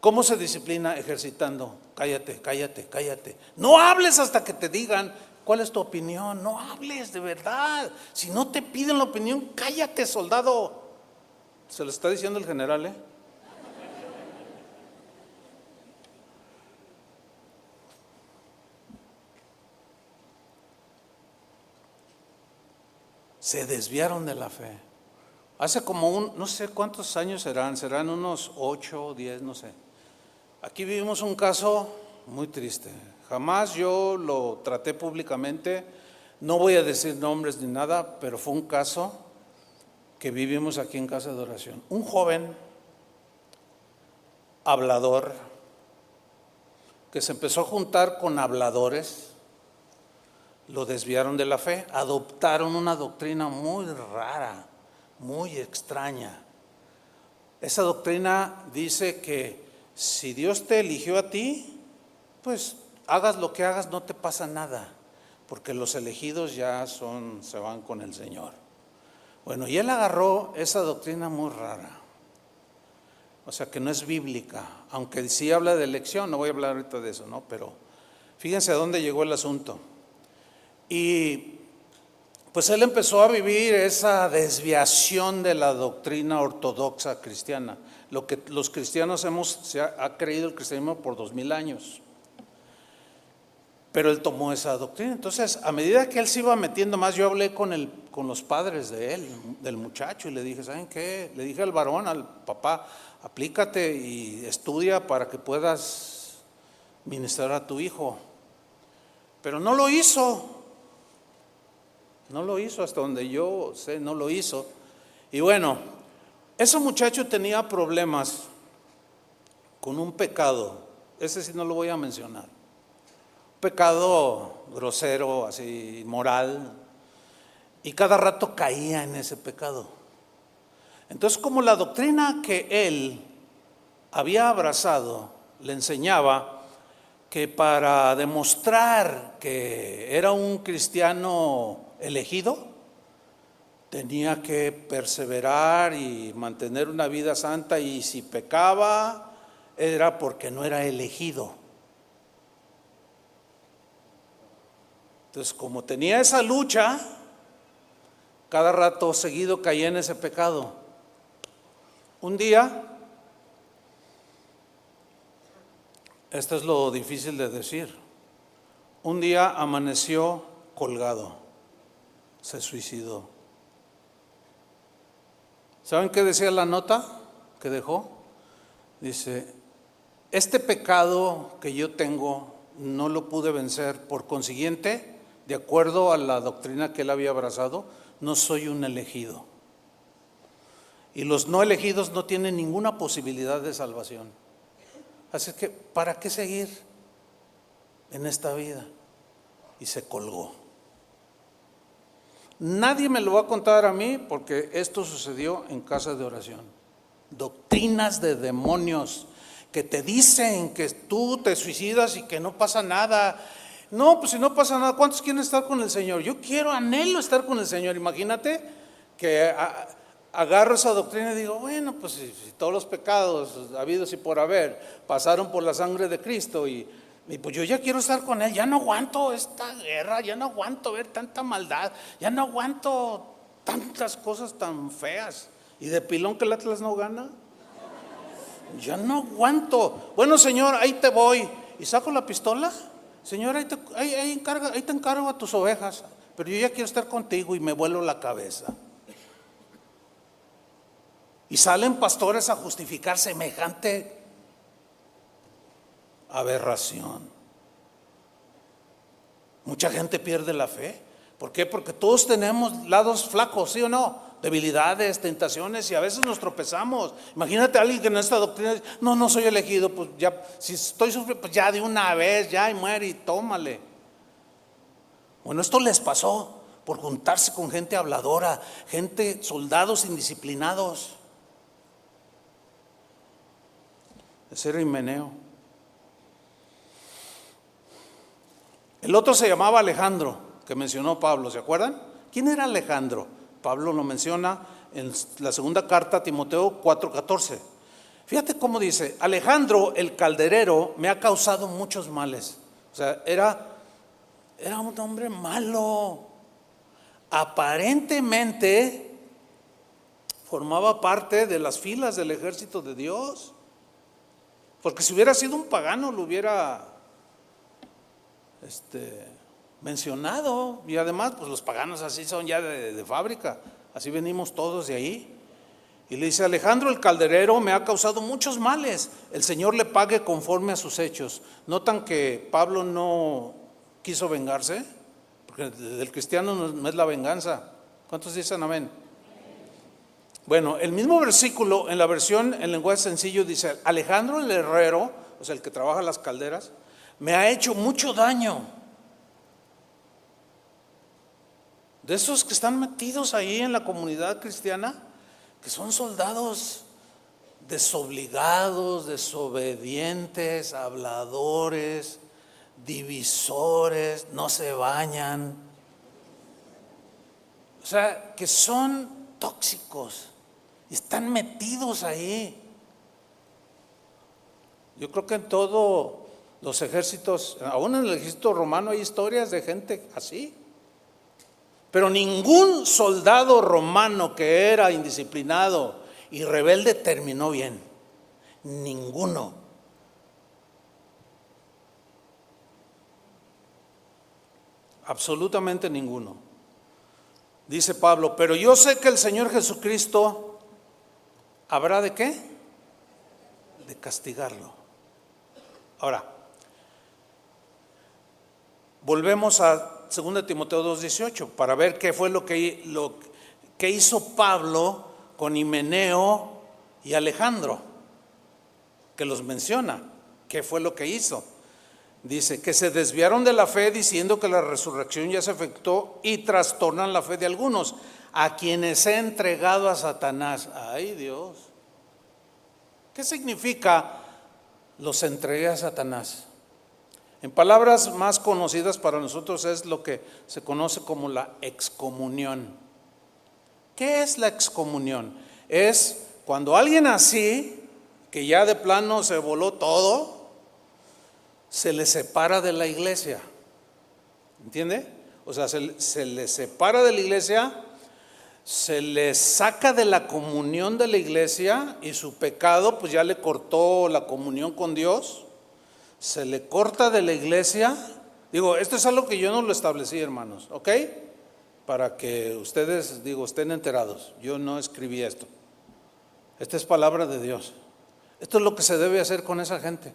¿Cómo se disciplina? Ejercitando. Cállate, cállate, cállate. No hables hasta que te digan cuál es tu opinión. No hables de verdad. Si no te piden la opinión, cállate, soldado. Se lo está diciendo el general, ¿eh? Se desviaron de la fe. Hace como no sé cuántos años serán unos 8 o 10, no sé. Aquí vivimos un caso muy triste. Jamás yo lo traté públicamente, no voy a decir nombres ni nada, pero fue un caso que vivimos aquí en Casa de Oración. Un joven hablador que se empezó a juntar con habladores, lo desviaron de la fe, adoptaron una doctrina muy rara, muy extraña. Esa doctrina dice que si Dios te eligió a ti, pues hagas lo que hagas, no te pasa nada, porque los elegidos ya se van con el Señor. Bueno, y él agarró esa doctrina muy rara, o sea que no es bíblica, aunque sí habla de elección, no voy a hablar ahorita de eso, ¿no? Pero fíjense a dónde llegó el asunto. Y pues él empezó a vivir esa desviación de la doctrina ortodoxa cristiana, lo que los cristianos se ha creído el cristianismo por 2000 años. Pero él tomó esa doctrina. Entonces, a medida que él se iba metiendo más, yo hablé con los padres de él, del muchacho, y le dije, ¿saben qué? Le dije al varón, al papá, aplícate y estudia para que puedas ministrar a tu hijo. Pero no lo hizo. No lo hizo, hasta donde yo sé, no lo hizo. Y bueno, ese muchacho tenía problemas con un pecado, ese sí no lo voy a mencionar. Pecado grosero, así, moral, y cada rato caía en ese pecado. Entonces, como la doctrina que él había abrazado le enseñaba que para demostrar que era un cristiano elegido, tenía que perseverar y mantener una vida santa, y si pecaba era porque no era elegido. Entonces, como tenía esa lucha, cada rato seguido caía en ese pecado. Un día, esto es lo difícil de decir, un día amaneció colgado, se suicidó. ¿Saben qué decía la nota que dejó? Dice, este pecado que yo tengo no lo pude vencer, por consiguiente, de acuerdo a la doctrina que él había abrazado, no soy un elegido. Y los no elegidos no tienen ninguna posibilidad de salvación. Así que, ¿para qué seguir en esta vida? Y se colgó. Nadie me lo va a contar a mí, porque esto sucedió en Casa de Oración. Doctrinas de demonios que te dicen que tú te suicidas y que no pasa nada. No, pues si no pasa nada, ¿cuántos quieren estar con el Señor? Yo anhelo estar con el Señor. Imagínate que agarro esa doctrina y digo, bueno, pues si todos los pecados habidos y por haber pasaron por la sangre de Cristo, y pues yo ya quiero estar con Él, ya no aguanto esta guerra, ya no aguanto ver tanta maldad, ya no aguanto tantas cosas tan feas. Y de pilón que el Atlas no gana, ya no aguanto. Bueno, Señor, ahí te voy. Y saco la pistola. Señor, ahí te encargo a tus ovejas, pero yo ya quiero estar contigo, y me vuelo la cabeza. Y salen pastores a justificar semejante aberración. Mucha gente pierde la fe. ¿Por qué? Porque todos tenemos lados flacos, ¿sí o no? Debilidades, tentaciones, y a veces nos tropezamos. Imagínate a alguien que en esta doctrina dice, no soy elegido, pues ya, si estoy sufriendo, pues ya de una vez, ya y muere y tómale. Bueno, esto les pasó por juntarse con gente habladora, gente, soldados indisciplinados. Ese era Himeneo. El otro se llamaba Alejandro, que mencionó Pablo, ¿se acuerdan? ¿Quién era Alejandro? Pablo lo menciona en la segunda carta a Timoteo 4:14. Fíjate cómo dice: Alejandro el calderero me ha causado muchos males. O sea, era un hombre malo. Aparentemente formaba parte de las filas del ejército de Dios. Porque si hubiera sido un pagano lo hubiera mencionado. Y además, pues los paganos así son ya de fábrica. Así venimos todos de ahí. Y le dice: Alejandro el calderero me ha causado muchos males. El Señor le pague conforme a sus hechos. ¿Notan que Pablo no quiso vengarse? Porque del cristiano no es la venganza. ¿Cuántos dicen amén? Bueno, el mismo versículo en la versión en lenguaje sencillo dice: Alejandro el herrero, o sea, el que trabaja las calderas, me ha hecho mucho daño. De esos que están metidos ahí en la comunidad cristiana, que son soldados desobligados, desobedientes, habladores, divisores, no se bañan. O sea, que son tóxicos y están metidos ahí. Yo creo que en todos los ejércitos, aún en el ejército romano, hay historias de gente así. Pero ningún soldado romano que era indisciplinado y rebelde terminó bien. Ninguno. Absolutamente ninguno. Dice Pablo: pero yo sé que el Señor Jesucristo habrá de ¿qué? De castigarlo. Ahora, volvemos a 2 Timoteo 2:18 para ver qué fue lo que hizo Pablo con Himeneo y Alejandro, que los menciona. ¿Qué fue lo que hizo? Dice que se desviaron de la fe diciendo que la resurrección ya se efectuó y trastornan la fe de algunos, a quienes he entregado a Satanás. ¡Ay, Dios! ¿Qué significa los entregué a Satanás? En palabras más conocidas para nosotros es lo que se conoce como la excomunión. ¿Qué es la excomunión? Es cuando alguien así, que ya de plano se voló todo, se le separa de la iglesia. ¿Entiende? O sea, se le separa de la iglesia, se le saca de la comunión de la iglesia y su pecado pues ya le cortó la comunión con Dios. Se le corta de la iglesia. Digo, esto es algo que yo no lo establecí, hermanos, ¿ok? Para que ustedes, estén enterados. Yo no escribí esto. Esta es palabra de Dios. Esto es lo que se debe hacer con esa gente.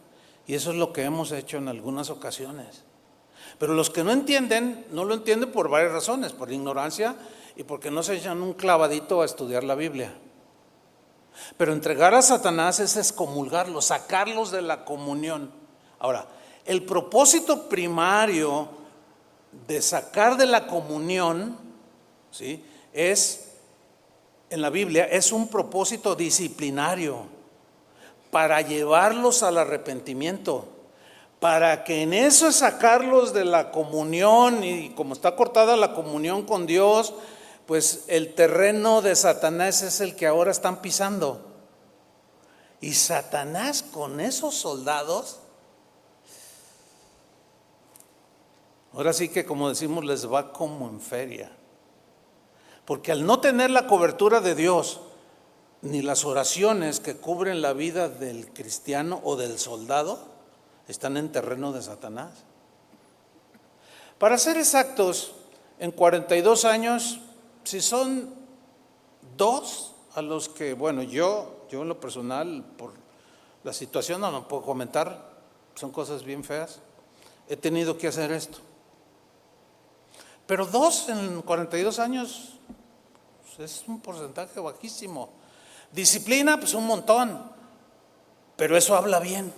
Y eso es lo que hemos hecho en algunas ocasiones. Pero los que no entienden, no lo entienden por varias razones. Por ignorancia y porque no se echan un clavadito a estudiar la Biblia. Pero entregar a Satanás es excomulgarlos, sacarlos de la comunión. Ahora, el propósito primario de sacar de la comunión, ¿sí?, en la Biblia, es un propósito disciplinario para llevarlos al arrepentimiento, para que en eso es sacarlos de la comunión, y como está cortada la comunión con Dios, pues el terreno de Satanás es el que ahora están pisando. Y Satanás con esos soldados, ahora sí que, como decimos, les va como en feria. Porque al no tener la cobertura de Dios, ni las oraciones que cubren la vida del cristiano o del soldado, están en terreno de Satanás. Para ser exactos, en 42 años, si son dos a los que, bueno, yo en lo personal, por la situación no puedo comentar, son cosas bien feas, he tenido que hacer esto. Pero 2 en 42 años pues, es un porcentaje bajísimo. Disciplina, pues un montón, pero eso habla bien.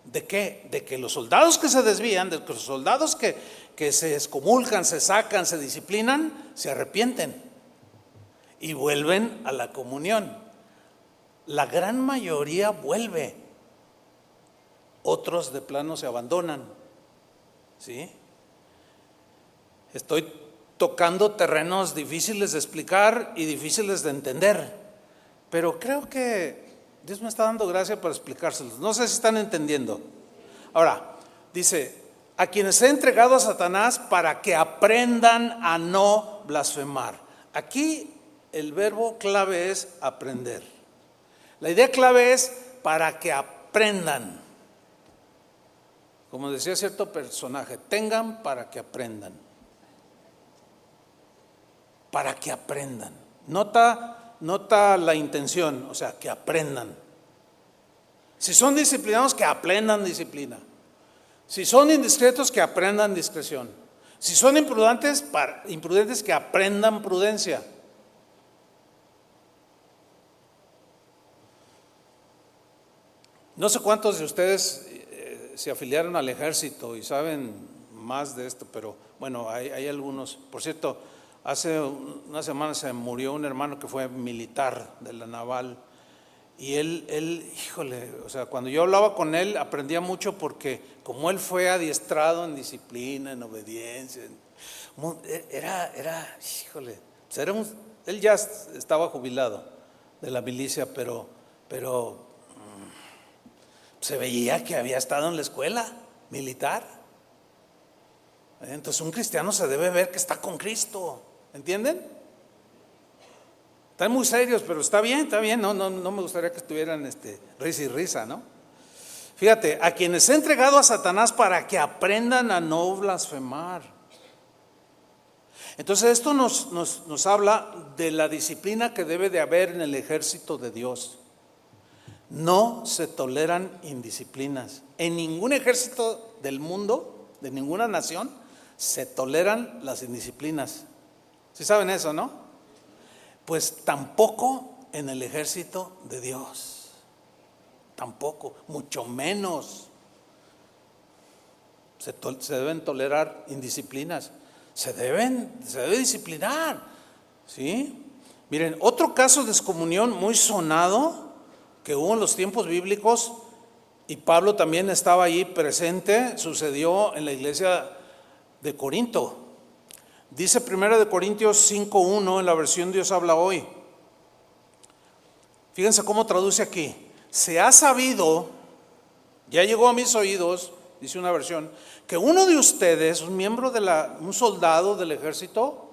¿De qué? De que los soldados que se desvían, de que los soldados que se excomulgan, se sacan, se disciplinan, se arrepienten y vuelven a la comunión. La gran mayoría vuelve, otros de plano se abandonan. ¿Sí? Estoy tocando terrenos difíciles de explicar y difíciles de entender, pero creo que Dios me está dando gracia para explicárselos. No sé si están entendiendo. Ahora, dice, a quienes he entregado a Satanás para que aprendan a no blasfemar. Aquí el verbo clave es aprender. La idea clave es para que aprendan. Como decía cierto personaje, tengan para que aprendan. Para que aprendan. Nota la intención, o sea, que aprendan. Si son disciplinados, que aprendan disciplina. Si son indiscretos, que aprendan discreción. Si son imprudentes, que aprendan prudencia. No sé cuántos de ustedes se afiliaron al ejército y saben más de esto, pero bueno, hay algunos. Por cierto, hace una semana se murió un hermano que fue militar de la naval y él, híjole, o sea, cuando yo hablaba con él aprendía mucho porque como él fue adiestrado en disciplina, en obediencia, híjole, pues él ya estaba jubilado de la milicia, pero se veía que había estado en la escuela militar. Entonces un cristiano se debe ver que está con Cristo, ¿entienden? Están muy serios, pero está bien, no me gustaría que estuvieran risa y risa, ¿no? Fíjate, a quienes he entregado a Satanás para que aprendan a no blasfemar. Entonces esto nos habla de la disciplina que debe de haber en el ejército de Dios. No se toleran indisciplinas. En ningún ejército del mundo, de ninguna nación, se toleran las indisciplinas. ¿Sí saben eso, no? Pues tampoco en el ejército de Dios. Tampoco, mucho menos. Se deben tolerar indisciplinas. Se debe disciplinar. ¿Sí? Miren, otro caso de excomunión muy sonado que hubo en los tiempos bíblicos, y Pablo también estaba allí presente, sucedió en la iglesia de Corinto. Dice 1 Corintios 5:1 en la versión Dios habla hoy. Fíjense cómo traduce aquí. Se ha sabido, ya llegó a mis oídos, dice una versión, que uno de ustedes, un soldado del ejército,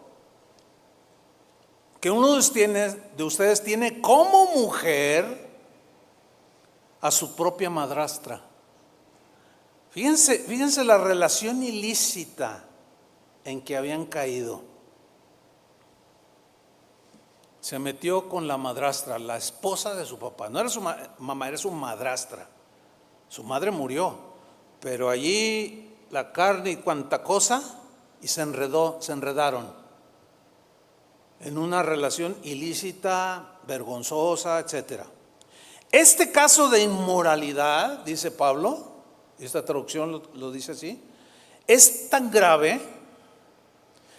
que uno de ustedes tiene como mujer a su propia madrastra. Fíjense la relación ilícita en que habían caído. Se metió con la madrastra, la esposa de su papá. No era su mamá, era su madrastra. Su madre murió, pero allí la carne y cuanta cosa, y se enredaron en una relación ilícita, vergonzosa, etcétera. Este caso de inmoralidad, dice Pablo, esta traducción lo dice así, es tan grave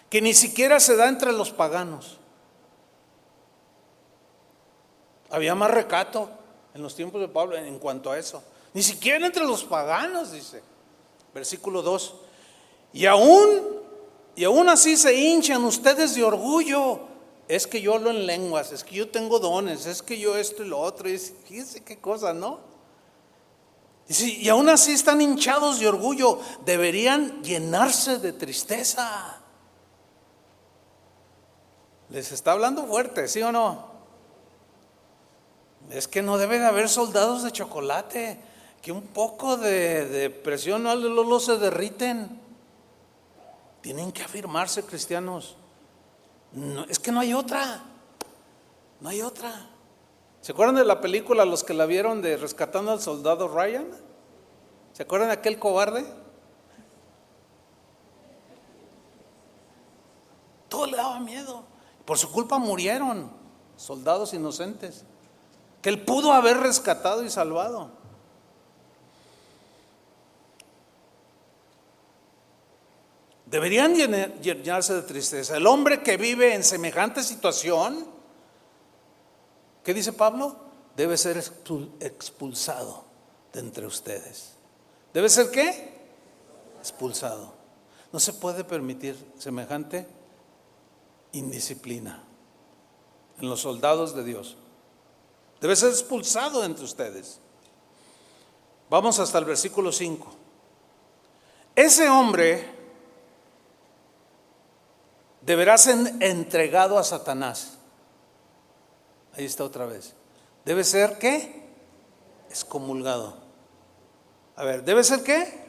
que ni siquiera se da entre los paganos. Había más recato en los tiempos de Pablo en cuanto a eso. Ni siquiera entre los paganos, dice. Versículo 2. Y aún así se hinchan ustedes de orgullo. Es que yo hablo en lenguas, es que yo tengo dones, es que yo esto y lo otro. Y fíjense qué cosa, ¿no? Y aún así están hinchados de orgullo. Deberían llenarse de tristeza. Les está hablando fuerte, ¿sí o no? Es que no debe de haber soldados de chocolate, que un poco de presión no se derriten. Tienen que afirmarse, cristianos. No, es que no hay otra. ¿Se acuerdan de la película, los que la vieron, de Rescatando al Soldado Ryan? ¿Se acuerdan de aquel cobarde? daba miedo. Por su culpa murieron soldados inocentes que él pudo haber rescatado y salvado. Deberían llenarse de tristeza. El hombre que vive en semejante situación, ¿qué dice Pablo? Debe ser expulsado de entre ustedes. ¿Debe ser qué? Expulsado. No se puede permitir semejante indisciplina en los soldados de Dios. Debe ser expulsado de entre ustedes. Vamos hasta el versículo 5. Ese hombre deberá ser entregado a Satanás. Ahí está otra vez. Debe ser ¿qué? Excomulgado. A ver, ¿debe ser qué?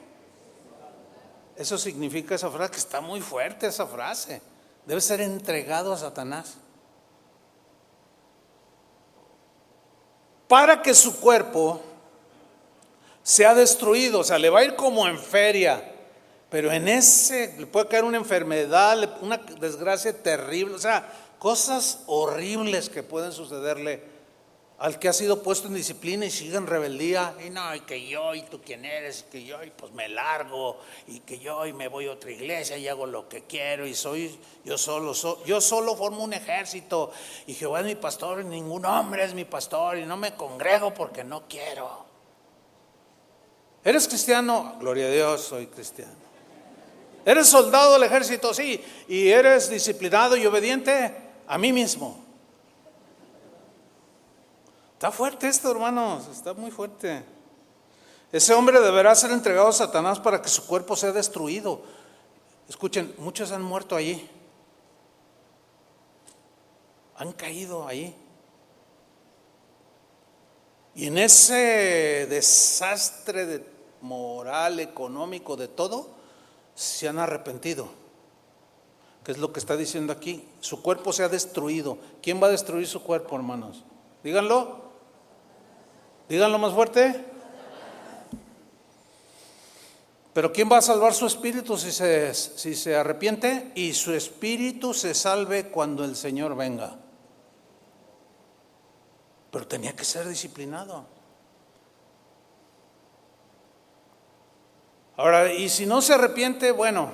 Eso significa esa frase, que está muy fuerte esa frase. Debe ser entregado a Satanás. Para que su cuerpo sea destruido, o sea, le va a ir como en feria, pero en ese le puede caer una enfermedad, una desgracia terrible, o sea, cosas horribles que pueden sucederle al que ha sido puesto en disciplina y sigue en rebeldía. Y no, y que yo, y tú quién eres, y que yo, y pues me largo, y que yo, y me voy a otra iglesia y hago lo que quiero, y yo solo formo un ejército, y Jehová es mi pastor, y ningún hombre es mi pastor, y no me congrego porque no quiero. ¿Eres cristiano? Gloria a Dios, soy cristiano. ¿Eres soldado del ejército? Sí. ¿Y eres disciplinado y obediente? A mí mismo. Está fuerte esto, hermanos, está muy fuerte. Ese hombre deberá ser entregado a Satanás para que su cuerpo sea destruido. Escuchen, muchos han muerto allí. Han caído allí. Y en ese desastre de moral, económico, de todo, se han arrepentido. ¿Qué es lo que está diciendo aquí? Su cuerpo se ha destruido. ¿Quién va a destruir su cuerpo, hermanos? Díganlo. Díganlo más fuerte. Pero ¿quién va a salvar su espíritu si se arrepiente? Y su espíritu se salve cuando el Señor venga. Pero tenía que ser disciplinado. Ahora, y si no se arrepiente, bueno,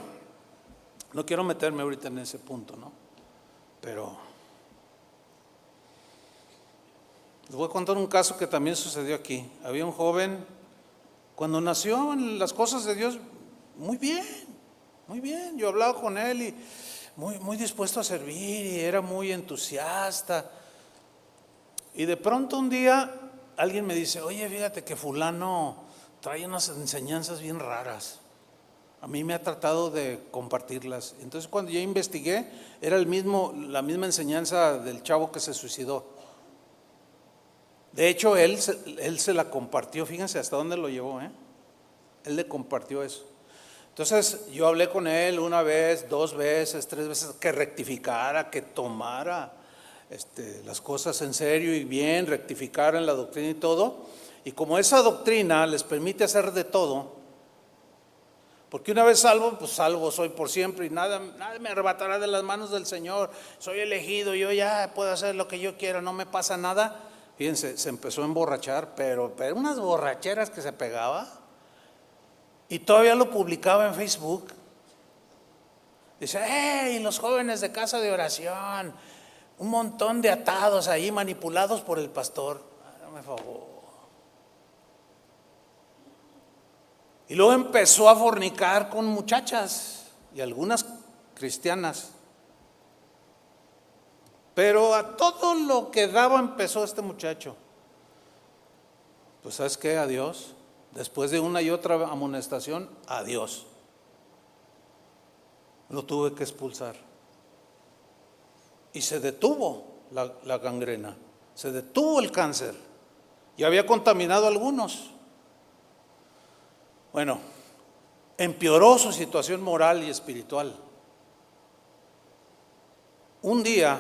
no quiero meterme ahorita en ese punto, ¿no? Pero les voy a contar un caso que también sucedió aquí. Había un joven, cuando nació en las cosas de Dios, muy bien, muy bien. Yo hablaba con él y muy dispuesto a servir, y era muy entusiasta. Y de pronto un día alguien me dice: oye, fíjate que fulano trae unas enseñanzas bien raras. A mí me ha tratado de compartirlas. Entonces cuando yo investigué, era la misma enseñanza del chavo que se suicidó. De hecho, él se la compartió, fíjense hasta dónde lo llevó, Él le compartió eso. Entonces yo hablé con él una vez, 2 veces, 3 veces, que rectificara, que tomara las cosas en serio y bien, rectificara en la doctrina y todo. Y como esa doctrina les permite hacer de todo, porque una vez salvo, pues salvo soy por siempre, y nada me arrebatará de las manos del Señor. Soy elegido, yo ya puedo hacer lo que yo quiera, no me pasa nada. Fíjense, se empezó a emborrachar, pero unas borracheras que se pegaba, y todavía lo publicaba en Facebook. Dice: hey, los jóvenes de casa de oración, un montón de atados ahí manipulados por el pastor. Dame favor. Y luego empezó a fornicar con muchachas, y algunas cristianas. Pero a todo lo que daba empezó este muchacho. Pues ¿sabes qué? Adiós. Después de una y otra amonestación, adiós. Lo tuve que expulsar. Y se detuvo la gangrena, se detuvo el cáncer. Y había contaminado a algunos. Bueno, empeoró su situación moral y espiritual. Un día,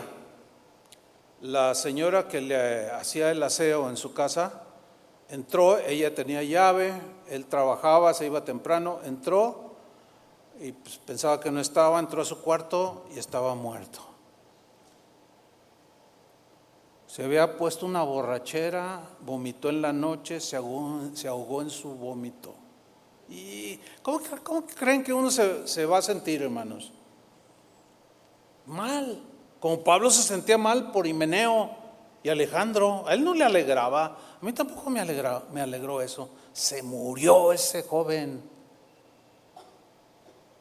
la señora que le hacía el aseo en su casa entró, ella tenía llave, él trabajaba, se iba temprano, entró y pues pensaba que no estaba, entró a su cuarto y estaba muerto. Se había puesto una borrachera, vomitó en la noche, se ahogó en su vómito. ¿Y cómo creen que uno se va a sentir, hermanos? Mal. Como Pablo se sentía mal por Himeneo y Alejandro. A él no le alegraba. A mí tampoco me alegró eso. Se murió ese joven.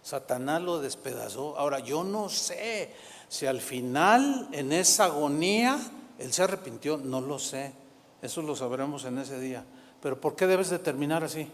Satanás lo despedazó. Ahora, yo no sé si al final, en esa agonía, él se arrepintió. No lo sé. Eso lo sabremos en ese día. Pero ¿por qué debes de terminar así?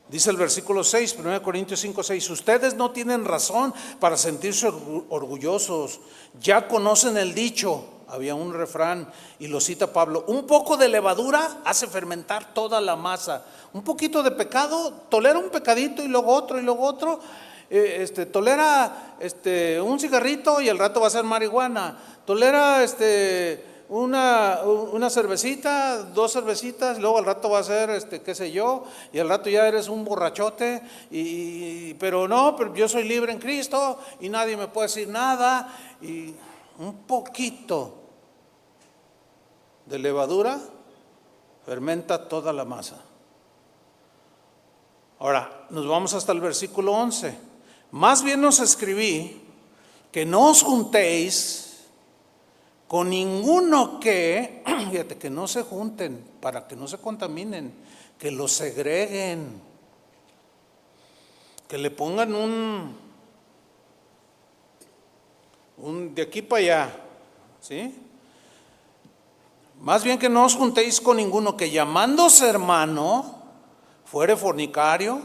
Dice el versículo 6, 1 Corintios 5, 6, ustedes no tienen razón para sentirse orgullosos, ya conocen el dicho, había un refrán y lo cita Pablo, un poco de levadura hace fermentar toda la masa, un poquito de pecado, tolera un pecadito y luego otro, tolera un cigarrito y al rato va a ser marihuana, tolera una cervecita, 2 cervecitas, luego al rato va a ser qué sé yo, y al rato ya eres un borrachote, pero yo soy libre en Cristo y nadie me puede decir nada, y un poquito de levadura fermenta toda la masa. Ahora, nos vamos hasta el versículo 11. Más bien os escribí que no os juntéis con ninguno fíjate, que no se junten para que no se contaminen, que los segreguen, que le pongan un de aquí para allá, ¿sí? Más bien que no os juntéis con ninguno que llamándose hermano fuere fornicario,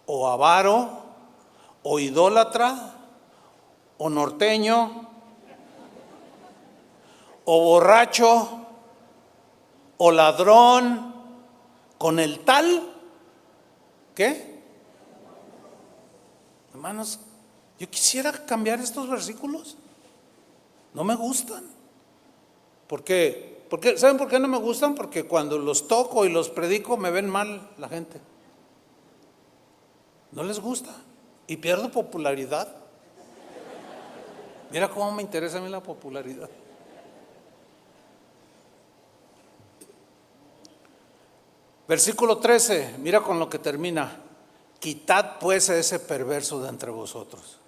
o avaro, o idólatra, o norteño, o borracho, o ladrón, con el tal, ¿qué? Hermanos, yo quisiera cambiar estos versículos, no me gustan. ¿Por qué? ¿Saben por qué no me gustan? Porque cuando los toco y los predico me ven mal la gente. No les gusta y pierdo popularidad. Mira cómo me interesa a mí la popularidad. Versículo 13, mira con lo que termina. Quitad pues a ese perverso de entre vosotros.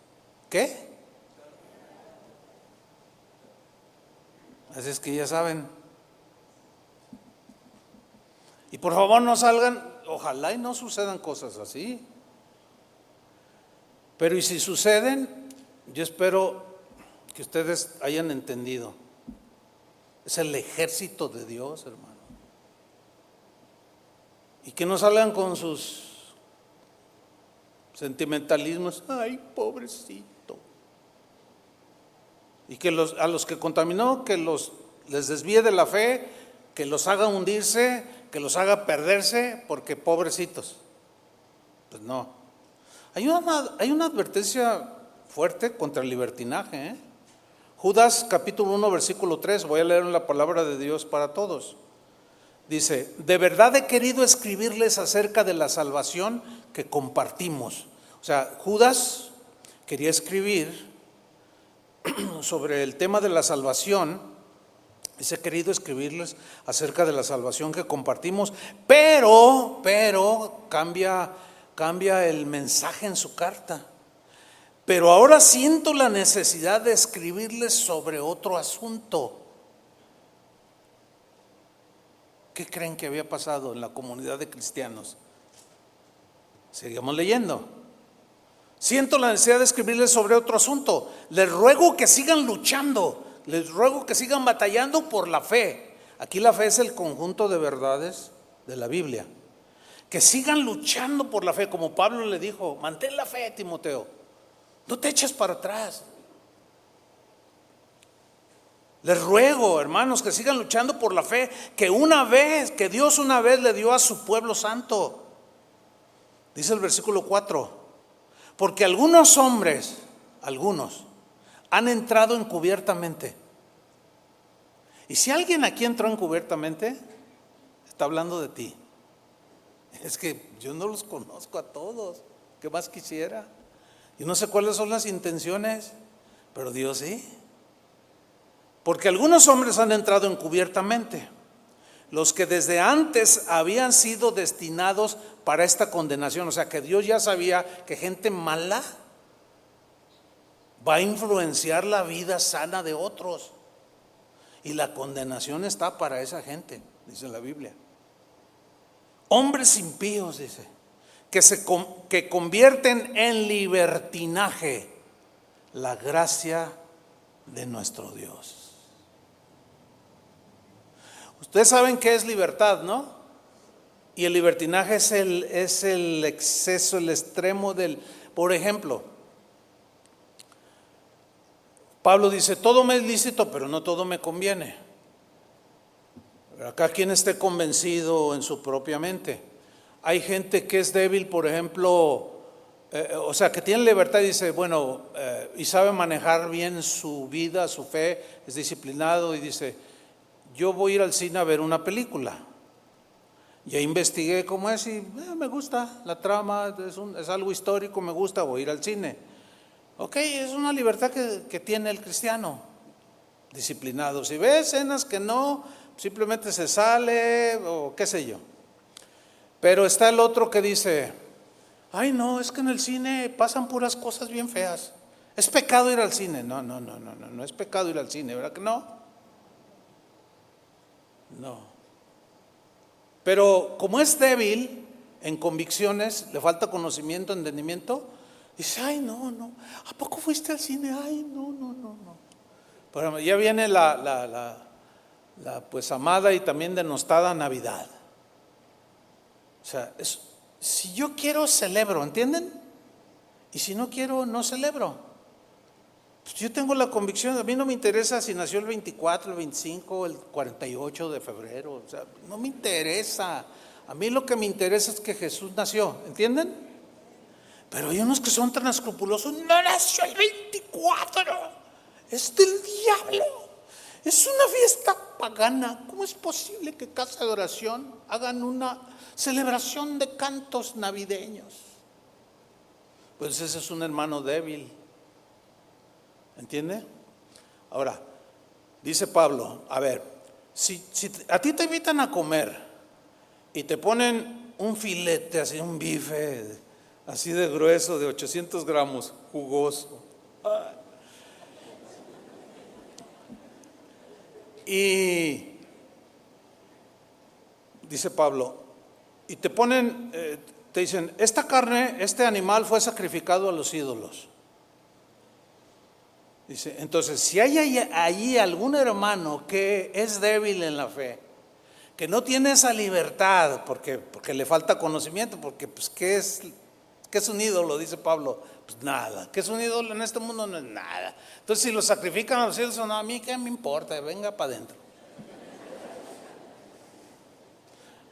¿Qué? Así es que ya saben. Y por favor no salgan, ojalá y no sucedan cosas así. Pero y si suceden, yo espero que ustedes hayan entendido. Es el ejército de Dios, hermano. Y que no salgan con sus sentimentalismos, ay, pobrecito. Y que a los que contaminó, les desvíe de la fe, que los haga hundirse, que los haga perderse, porque pobrecitos. Pues no. Hay una advertencia fuerte contra el libertinaje, ¿eh? Judas capítulo 1 versículo 3, voy a leer la palabra de Dios para todos. Dice, de verdad he querido escribirles acerca de la salvación que compartimos. O sea, Judas quería escribir sobre el tema de la salvación. Dice, he querido escribirles acerca de la salvación que compartimos, pero cambia el mensaje en su carta. Pero ahora siento la necesidad de escribirles sobre otro asunto. ¿Qué creen que había pasado en la comunidad de cristianos? Seguimos leyendo. Siento la necesidad de escribirles sobre otro asunto. Les ruego que sigan luchando, les ruego que sigan batallando por la fe. Aquí la fe es el conjunto de verdades de la Biblia. Que sigan luchando por la fe, como Pablo le dijo, mantén la fe, Timoteo, no te eches para atrás. Les ruego, hermanos, que sigan luchando por la fe que Dios una vez le dio a su pueblo santo. Dice el versículo 4, porque algunos hombres, han entrado encubiertamente. Y si alguien aquí entró encubiertamente, está hablando de ti. Es que yo no los conozco a todos, ¿qué más quisiera? Y no sé cuáles son las intenciones, pero Dios sí. Porque algunos hombres han entrado encubiertamente, los que desde antes habían sido destinados para esta condenación. O sea que Dios ya sabía que gente mala va a influenciar la vida sana de otros. Y la condenación está para esa gente, dice la Biblia. Hombres impíos, dice, que convierten en libertinaje la gracia de nuestro Dios. Ustedes saben qué es libertad, ¿no? Y el libertinaje es el exceso, el extremo del... Por ejemplo, Pablo dice, todo me es lícito, pero no todo me conviene. Acá quien esté convencido en su propia mente. Hay gente que es débil, por ejemplo, o sea, que tiene libertad y dice, bueno, y sabe manejar bien su vida, su fe, es disciplinado y dice, yo voy a ir al cine a ver una película. Ya investigué cómo es y me gusta la trama, es algo histórico, me gusta, voy a ir al cine. Ok, es una libertad que tiene el cristiano, disciplinado. Si ve escenas que no, simplemente se sale o qué sé yo. Pero está el otro que dice, ay no, es que en el cine pasan puras cosas bien feas. ¿Es pecado ir al cine? No es pecado ir al cine, ¿verdad que no? No. Pero como es débil en convicciones, le falta conocimiento, entendimiento, dice, ay no, ¿a poco fuiste al cine? Ay no. Pero ya viene la pues amada y también denostada Navidad. O sea, si yo quiero, celebro, ¿entienden? Y si no quiero, no celebro. Pues yo tengo la convicción, a mí no me interesa si nació el 24, el 25, el 48 de febrero, o sea, no me interesa. A mí lo que me interesa es que Jesús nació, ¿entienden? Pero hay unos que son tan escrupulosos, no nació el 24, es del diablo, es una fiesta pagana. ¿Cómo es posible que casa de oración hagan una celebración de cantos navideños? Pues ese es un hermano débil, ¿entiende? Ahora, dice Pablo, a ver, si a ti te invitan a comer y te ponen un filete, así un bife, así de grueso, de 800 gramos, jugoso, y dice Pablo, y te ponen, te dicen, esta carne, este animal fue sacrificado a los ídolos. Dice, entonces, si hay allí algún hermano que es débil en la fe, que no tiene esa libertad, porque le falta conocimiento, porque pues, ¿qué es un ídolo? Dice Pablo, pues nada. ¿Qué es un ídolo en este mundo? No es nada. Entonces, si lo sacrifican a los ídolos, no, a mí qué me importa, venga para adentro.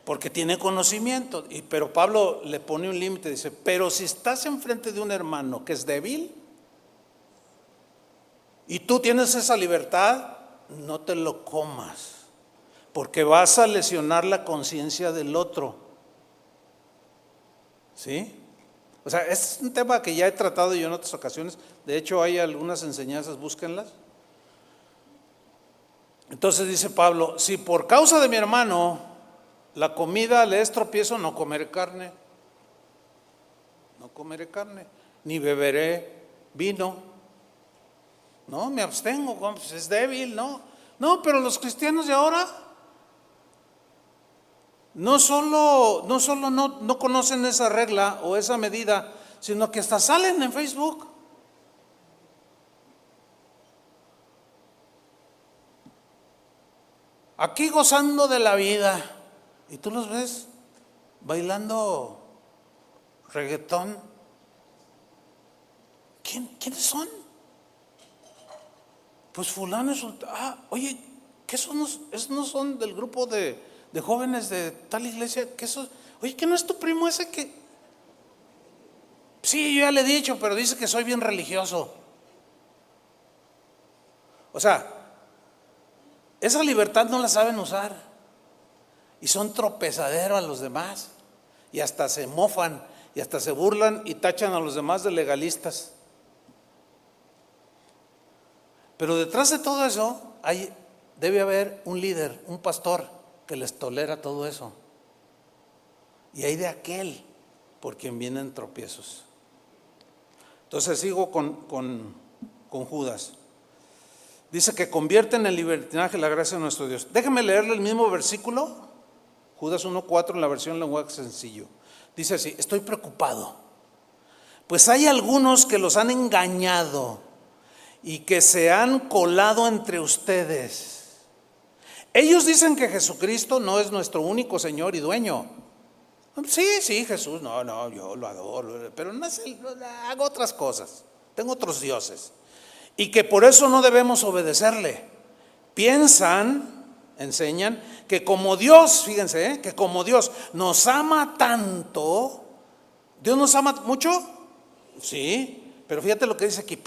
Porque tiene conocimiento, pero Pablo le pone un límite, dice, pero si estás enfrente de un hermano que es débil y tú tienes esa libertad, no te lo comas, porque vas a lesionar la conciencia del otro. ¿Sí? O sea, es un tema que ya he tratado yo en otras ocasiones. De hecho, hay algunas enseñanzas, búsquenlas. Entonces dice Pablo, si por causa de mi hermano la comida le es tropiezo, no comeré carne, ni beberé vino, no, me abstengo, pues es débil, no, pero los cristianos de ahora no solo no conocen esa regla o esa medida, sino que hasta salen en Facebook. Aquí gozando de la vida. Y tú los ves bailando reggaetón. ¿Quiénes son? Pues fulano es oye, ¿qué son? ¿Esos no son del grupo de jóvenes de tal iglesia? ¿Qué son? Oye, ¿qué no es tu primo ese que? Sí, yo ya le he dicho, pero dice que soy bien religioso. O sea, esa libertad no la saben usar. Y son tropezadero a los demás. Y hasta se mofan, y hasta se burlan y tachan a los demás de legalistas. Pero detrás de todo eso debe haber un líder, un pastor que les tolera todo eso. Y hay de aquel por quien vienen tropiezos. Entonces sigo con Judas. Dice que convierten en libertinaje la gracia de nuestro Dios. Déjeme leerle el mismo versículo, Judas 1:4 en la versión lenguaje sencillo. Dice así: estoy preocupado, pues hay algunos que los han engañado y que se han colado entre ustedes. Ellos dicen que Jesucristo no es nuestro único Señor y dueño. Sí, Jesús, no, yo lo adoro, pero no hago otras cosas, tengo otros dioses. Y que por eso no debemos obedecerle. Enseñan que como Dios, fíjense, que como Dios nos ama tanto, ¿Dios nos ama mucho? Sí, pero fíjate lo que dice aquí,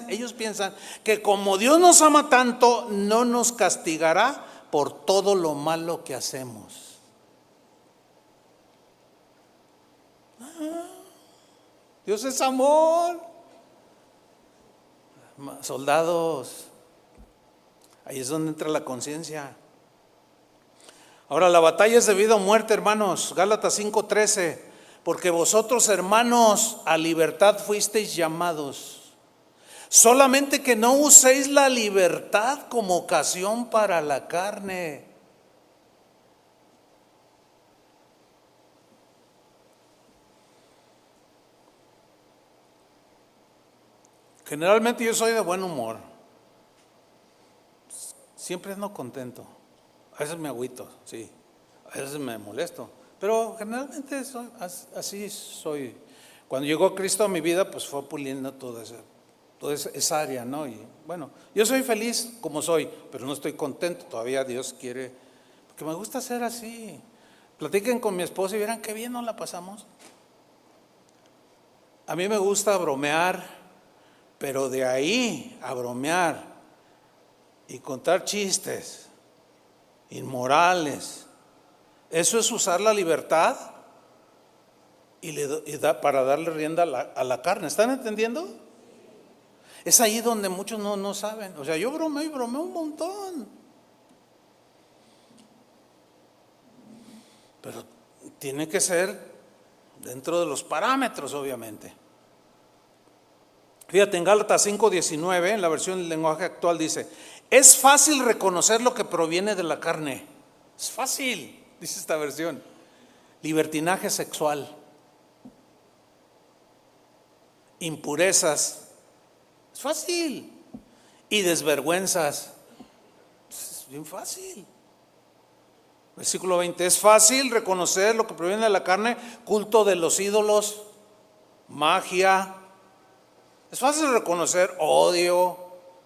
ellos piensan que como Dios nos ama tanto, no nos castigará por todo lo malo que hacemos. Dios es amor. Soldados, ahí es donde entra la conciencia. Ahora, la batalla es de vida o muerte, hermanos. Gálatas 5:13, porque vosotros, hermanos, a libertad fuisteis llamados, solamente que no uséis la libertad como ocasión para la carne. Generalmente yo soy de buen humor, siempre ando contento, a veces me agüito, sí, a veces me molesto, pero generalmente así soy. Cuando llegó Cristo a mi vida, pues fue puliendo toda esa área, ¿no? Y bueno, yo soy feliz como soy, pero no estoy contento, todavía Dios quiere, porque me gusta ser así. Platiquen con mi esposa y verán qué bien nos la pasamos. A mí me gusta bromear, pero de ahí a bromear y contar chistes inmorales, eso es usar la libertad para darle rienda a la carne. ¿Están entendiendo? Es ahí donde muchos no saben. O sea, yo bromeo un montón, pero tiene que ser dentro de los parámetros, obviamente. Fíjate, en Gálatas 5:19, en la versión del lenguaje actual dice: es fácil reconocer lo que proviene de la carne. Es fácil, dice esta versión. Libertinaje sexual, impurezas, es fácil. Y desvergüenzas, es bien fácil. Versículo 20, es fácil reconocer lo que proviene de la carne: culto de los ídolos, magia. Es fácil reconocer odio,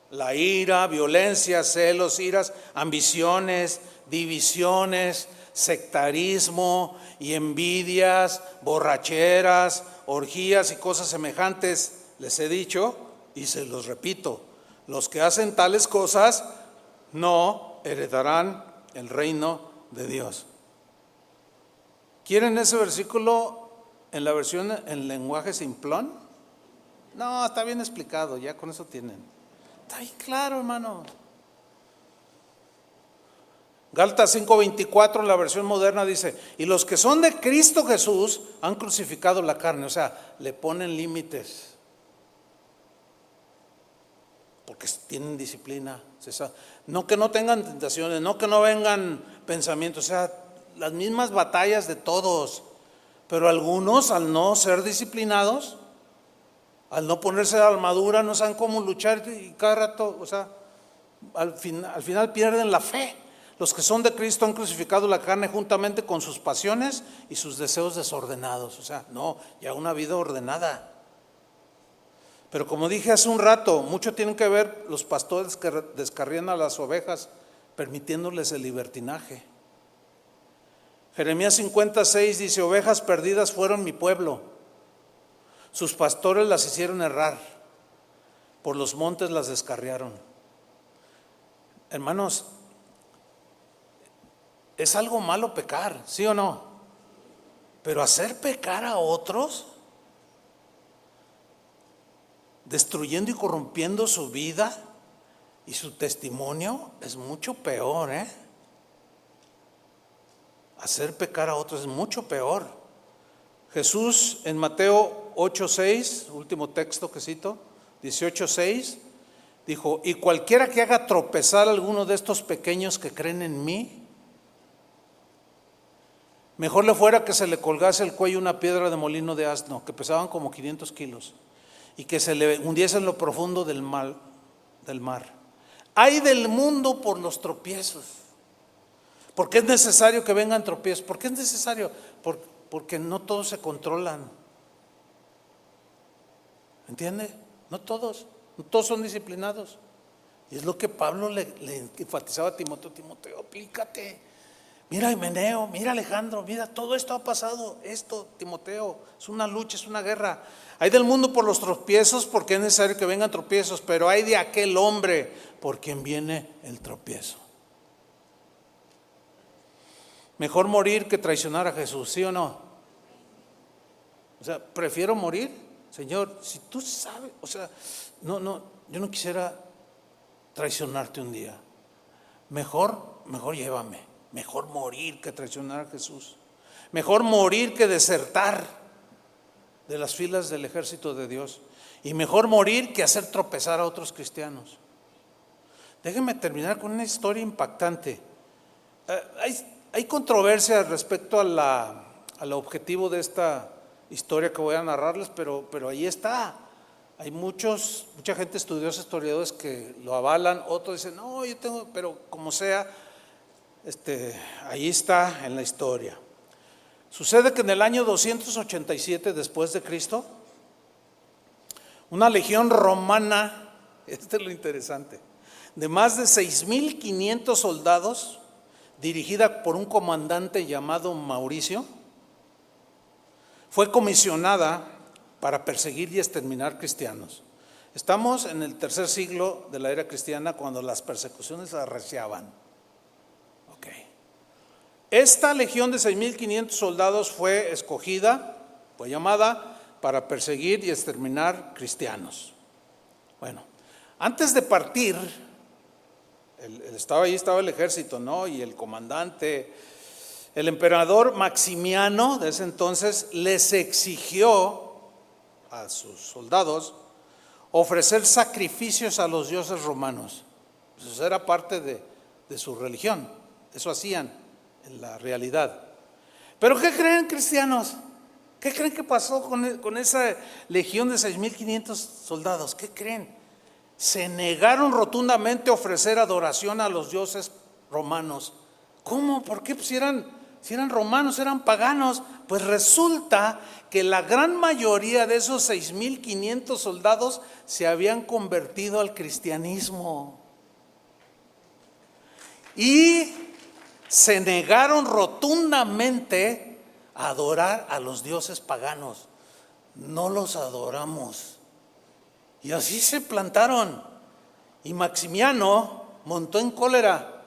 la ira, violencia, celos, iras, ambiciones, divisiones, sectarismo y envidias, borracheras, orgías y cosas semejantes. Les he dicho y se los repito: los que hacen tales cosas no heredarán el reino de Dios. ¿Quieren ese versículo en la versión en lenguaje simplón? No, está bien explicado, ya con eso tienen. Está bien claro, hermano. Gálatas 5:24 en la versión moderna dice: y los que son de Cristo Jesús han crucificado la carne. O sea, le ponen límites, porque tienen disciplina. No que no tengan tentaciones, no que no vengan pensamientos, o sea, las mismas batallas de todos. Pero algunos, al no ser disciplinados, al no ponerse la armadura, no saben cómo luchar y cada rato, o sea, al final pierden la fe. Los que son de Cristo han crucificado la carne juntamente con sus pasiones y sus deseos desordenados. O sea, no, ya una vida ordenada. Pero como dije hace un rato, mucho tienen que ver los pastores que descarrían a las ovejas, permitiéndoles el libertinaje. Jeremías 50:6 dice: ovejas perdidas fueron mi pueblo, sus pastores las hicieron errar, por los montes las descarriaron. Hermanos, es algo malo pecar, ¿sí o no? Pero hacer pecar a otros, destruyendo y corrompiendo su vida, Y su testimonio es mucho peor, ¿eh? Hacer pecar a otros es mucho peor. Jesús en Mateo 8:6, último texto que cito, 18:6, dijo: y cualquiera que haga tropezar a alguno de estos pequeños que creen en mí, mejor le fuera que se le colgase el cuello una piedra de molino de asno, que pesaban como 500 kilos, y que se le hundiese en lo profundo del mar. Ay del mundo por los tropiezos. ¿Por qué es necesario que vengan tropiezos? ¿Por qué es necesario? Porque no todos se controlan. ¿Entiende? No todos son disciplinados. Y es lo que Pablo le enfatizaba a Timoteo. Timoteo, aplícate. Mira Himeneo, mira Alejandro, mira, todo esto ha pasado. Esto, Timoteo, es una lucha, es una guerra. Hay del mundo por los tropiezos, porque es necesario que vengan tropiezos, pero hay de aquel hombre por quien viene el tropiezo. Mejor morir que traicionar a Jesús, ¿sí o no? O sea, prefiero morir, Señor, si tú sabes, o sea, yo no quisiera traicionarte un día. Mejor llévame. Mejor morir que traicionar a Jesús. Mejor morir que desertar de las filas del ejército de Dios. Y mejor morir que hacer tropezar a otros cristianos. Déjenme terminar con una historia impactante. Hay controversia respecto al objetivo de esta historia que voy a narrarles, pero ahí está. Hay mucha gente estudiosa, historiadores que lo avalan, otros dicen, no, yo tengo, pero como sea, ahí está en la historia. Sucede que en el año 287 después de Cristo, una legión romana, esto es lo interesante, de más de 6,500 soldados, dirigida por un comandante llamado Mauricio, fue comisionada para perseguir y exterminar cristianos. Estamos en el 3er siglo de la era cristiana, cuando las persecuciones arreciaban. Esta legión de 6,500 soldados fue escogida, fue llamada para perseguir y exterminar cristianos. Bueno, antes de partir, estaba el ejército, ¿no? Y el comandante, el emperador Maximiano de ese entonces, les exigió a sus soldados ofrecer sacrificios a los dioses romanos. Eso era parte de su religión, eso hacían en la realidad. Pero ¿qué creen, cristianos? ¿Qué creen que pasó con esa legión de 6,500 soldados? ¿Qué creen? Se negaron rotundamente a ofrecer adoración a los dioses romanos. ¿Cómo? ¿Por qué? Pues si eran romanos, eran paganos. Pues resulta que la gran mayoría de esos 6,500 soldados se habían convertido al cristianismo. Y se negaron rotundamente a adorar a los dioses paganos. No los adoramos. Y así se plantaron. Y Maximiano montó en cólera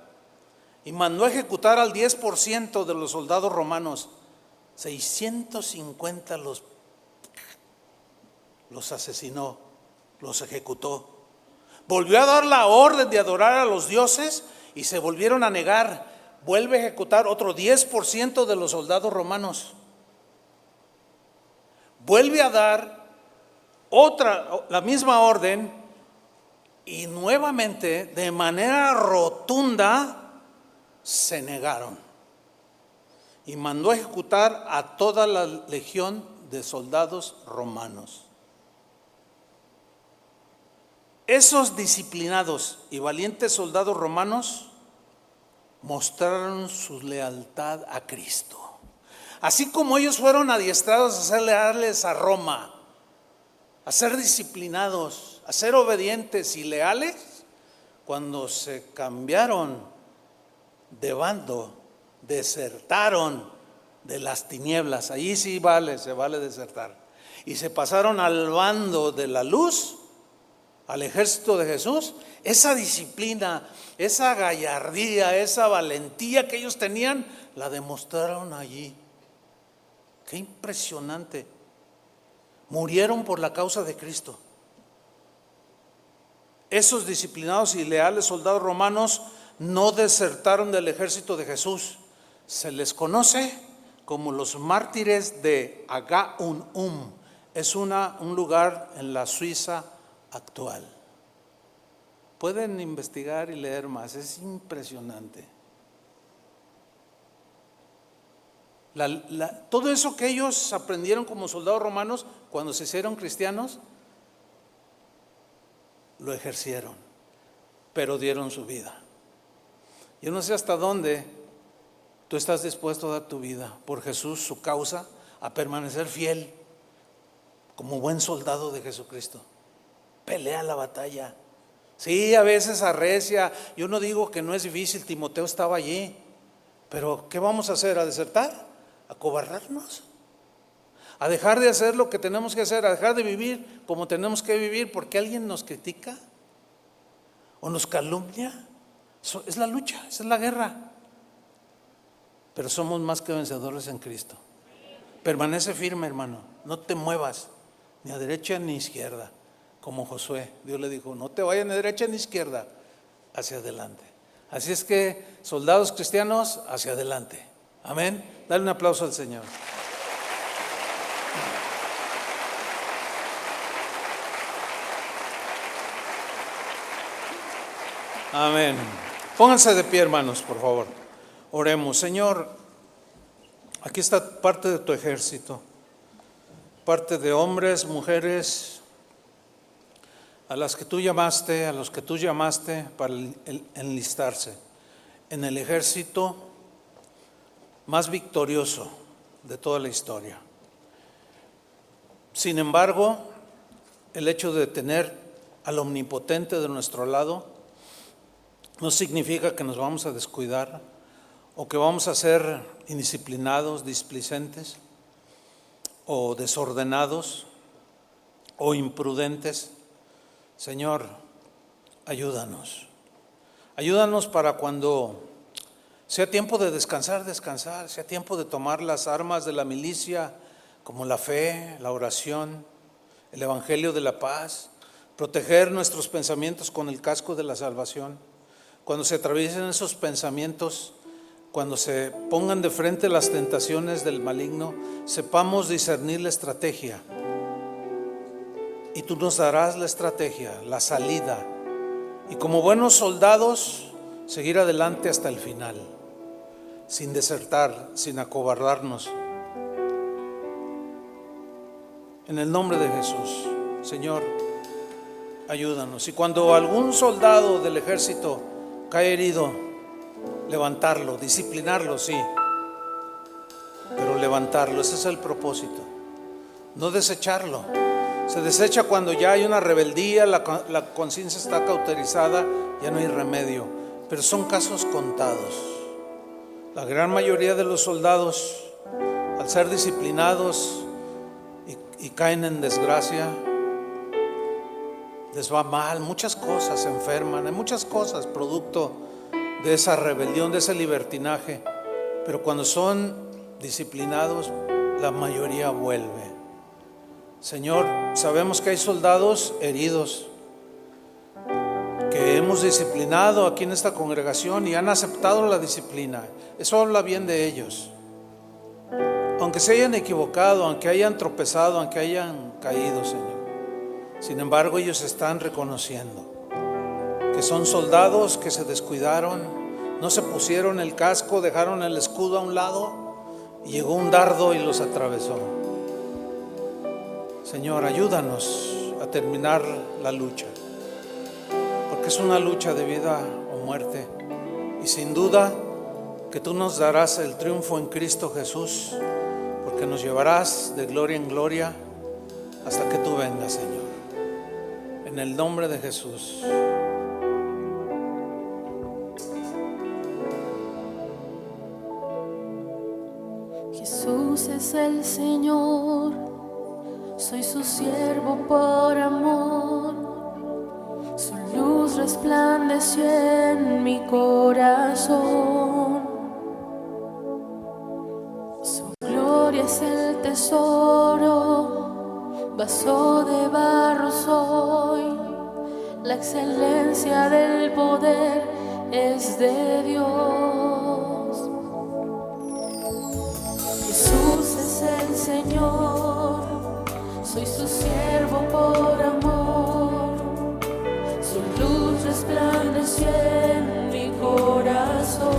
y mandó a ejecutar al 10% de los soldados romanos. 650 los asesinó, los ejecutó. Volvió a dar la orden de adorar a los dioses y se volvieron a negar. Vuelve a ejecutar otro 10% de los soldados romanos. Vuelve a dar la misma orden, y nuevamente, de manera rotunda, se negaron. Y mandó a ejecutar a toda la legión de soldados romanos. Esos disciplinados y valientes soldados romanos mostraron su lealtad a Cristo. Así como ellos fueron adiestrados a ser leales a Roma, a ser disciplinados, a ser obedientes y leales, cuando se cambiaron de bando, desertaron de las tinieblas. Ahí sí se vale desertar. Y se pasaron al bando de la luz, al ejército de Jesús. Esa disciplina, esa gallardía, esa valentía que ellos tenían, la demostraron allí. Qué impresionante. Murieron por la causa de Cristo. esos disciplinados y leales soldados romanos no desertaron del ejército de Jesús. Se les conoce como los mártires de Agaunum. Es un lugar en la Suiza actual. Pueden investigar y leer más, es impresionante. Todo eso que ellos aprendieron como soldados romanos, cuando se hicieron cristianos, lo ejercieron, pero dieron su vida. Yo no sé hasta dónde tú estás dispuesto a dar tu vida por Jesús, su causa, a permanecer fiel como buen soldado de Jesucristo. Pelea la batalla. Sí, a veces arrecia. Yo no digo que no es difícil, Timoteo estaba allí, pero ¿qué vamos a hacer? ¿A desertar? ¿A cobardarnos? ¿A dejar de hacer lo que tenemos que hacer? ¿A dejar de vivir como tenemos que vivir porque alguien nos critica o nos calumnia? Es la lucha, esa es la guerra. Pero somos más que vencedores en Cristo. Permanece firme, hermano, no te muevas ni a derecha ni a izquierda, como Josué. Dios le dijo, no te vayas ni a derecha ni a izquierda, hacia adelante. Así es que, soldados cristianos, hacia adelante. Amén. Dale un aplauso al Señor. Amén. Pónganse de pie, hermanos, por favor. Oremos. Señor, aquí está parte de tu ejército, parte de hombres, mujeres, a las que tú llamaste, a los que tú llamaste para enlistarse en el ejército más victorioso de toda la historia. Sin embargo, el hecho de tener al omnipotente de nuestro lado no significa que nos vamos a descuidar o que vamos a ser indisciplinados, displicentes o desordenados o imprudentes. Señor, ayúdanos. Ayúdanos para cuando sea tiempo de descansar, sea tiempo de tomar las armas de la milicia, como la fe, la oración, el evangelio de la paz, proteger nuestros pensamientos con el casco de la salvación. Cuando se atraviesen esos pensamientos, cuando se pongan de frente las tentaciones del maligno, sepamos discernir la estrategia. Y tú nos darás la estrategia, la salida. Y como buenos soldados, seguir adelante hasta el final, sin desertar, sin acobardarnos. En el nombre de Jesús, Señor, ayúdanos. Y cuando algún soldado del ejército cae herido, levantarlo, disciplinarlo, sí, pero levantarlo, ese es el propósito. No desecharlo. Se desecha cuando ya hay una rebeldía, la conciencia está cauterizada, ya no hay remedio. Pero son casos contados. La gran mayoría de los soldados, al ser disciplinados y caen en desgracia, les va mal, muchas cosas, se enferman, hay muchas cosas producto de esa rebelión, de ese libertinaje. Pero cuando son disciplinados, la mayoría vuelve. Señor, sabemos que hay soldados heridos que hemos disciplinado aquí en esta congregación y han aceptado la disciplina. Eso habla bien de ellos. Aunque se hayan equivocado, aunque hayan tropezado, aunque hayan caído, Señor. Sin embargo, ellos están reconociendo que son soldados que se descuidaron, no se pusieron el casco, dejaron el escudo a un lado y llegó un dardo y los atravesó. Señor, ayúdanos a terminar la lucha, porque es una lucha de vida o muerte. Y sin duda que tú nos darás el triunfo en Cristo Jesús, porque nos llevarás de gloria en gloria hasta que tú vengas, Señor. En el nombre de Jesús.
Jesús es el Señor, soy su siervo por amor. Su luz resplandeció en mi corazón. Su gloria es el tesoro, vaso de barro soy. La excelencia del poder es de Dios. Jesús es el Señor, soy su siervo por amor. Su luz resplandeció en mi corazón.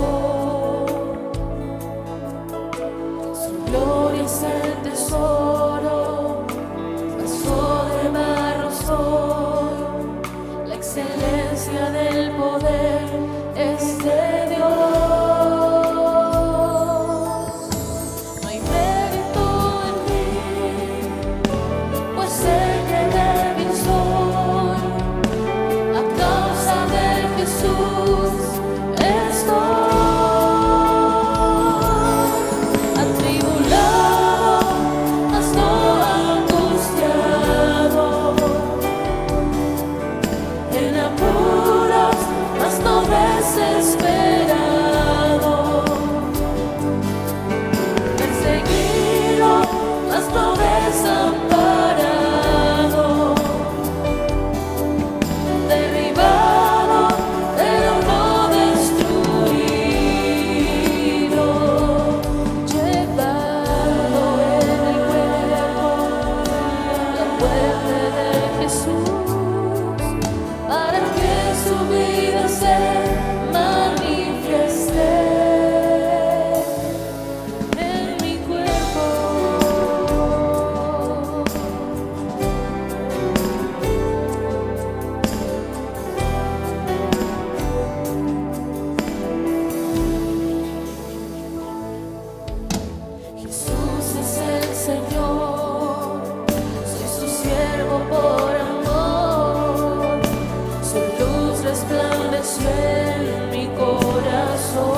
Su gloria es el tesoro, vaso de barro soy. La excelencia del poder es de Dios. No hay mérito en mí, pues sé que débil soy. A causa de Jesús estoy atribulado, mas no angustiado, en apuros, mas no desesperado, perseguido, mas no desamparado, derribado, pero no destruido, llevado en el cuerpo la muerte de Jesús, para que su vida se manifieste en mi cuerpo. Jesús es el Señor, soy su siervo por amor. Su luz resplandeció en mi corazón.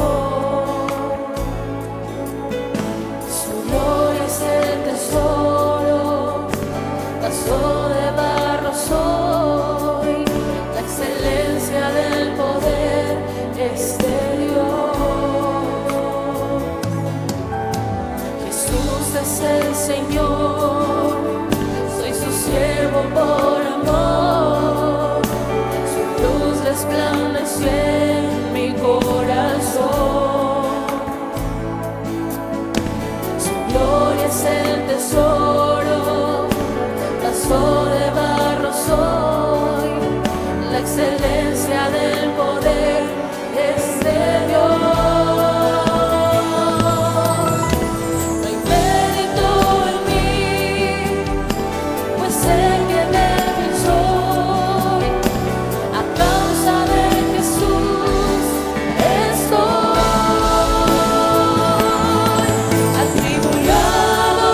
Su gloria es el tesoro, vaso de barro soy. La excelencia del poder es de Dios. Jesús es el Señor, soy su siervo por amor. Su luz resplandeció en mi corazón. Su gloria es el tesoro, vaso de barro soy. La excelencia del poder es de Dios. No hay mérito en mí, pues sé que débil soy. A causa de Jesús estoy atribulado,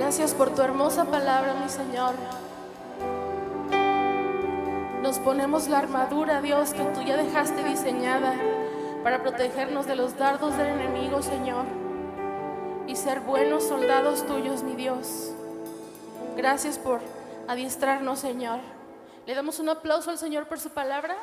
Gracias por tu hermosa palabra, mi Señor. Nos ponemos la armadura, Dios, que tú ya dejaste diseñada para protegernos de los dardos del enemigo, Señor, y ser buenos soldados tuyos, mi Dios. Gracias por adiestrarnos, Señor. Le damos un aplauso al Señor por su palabra.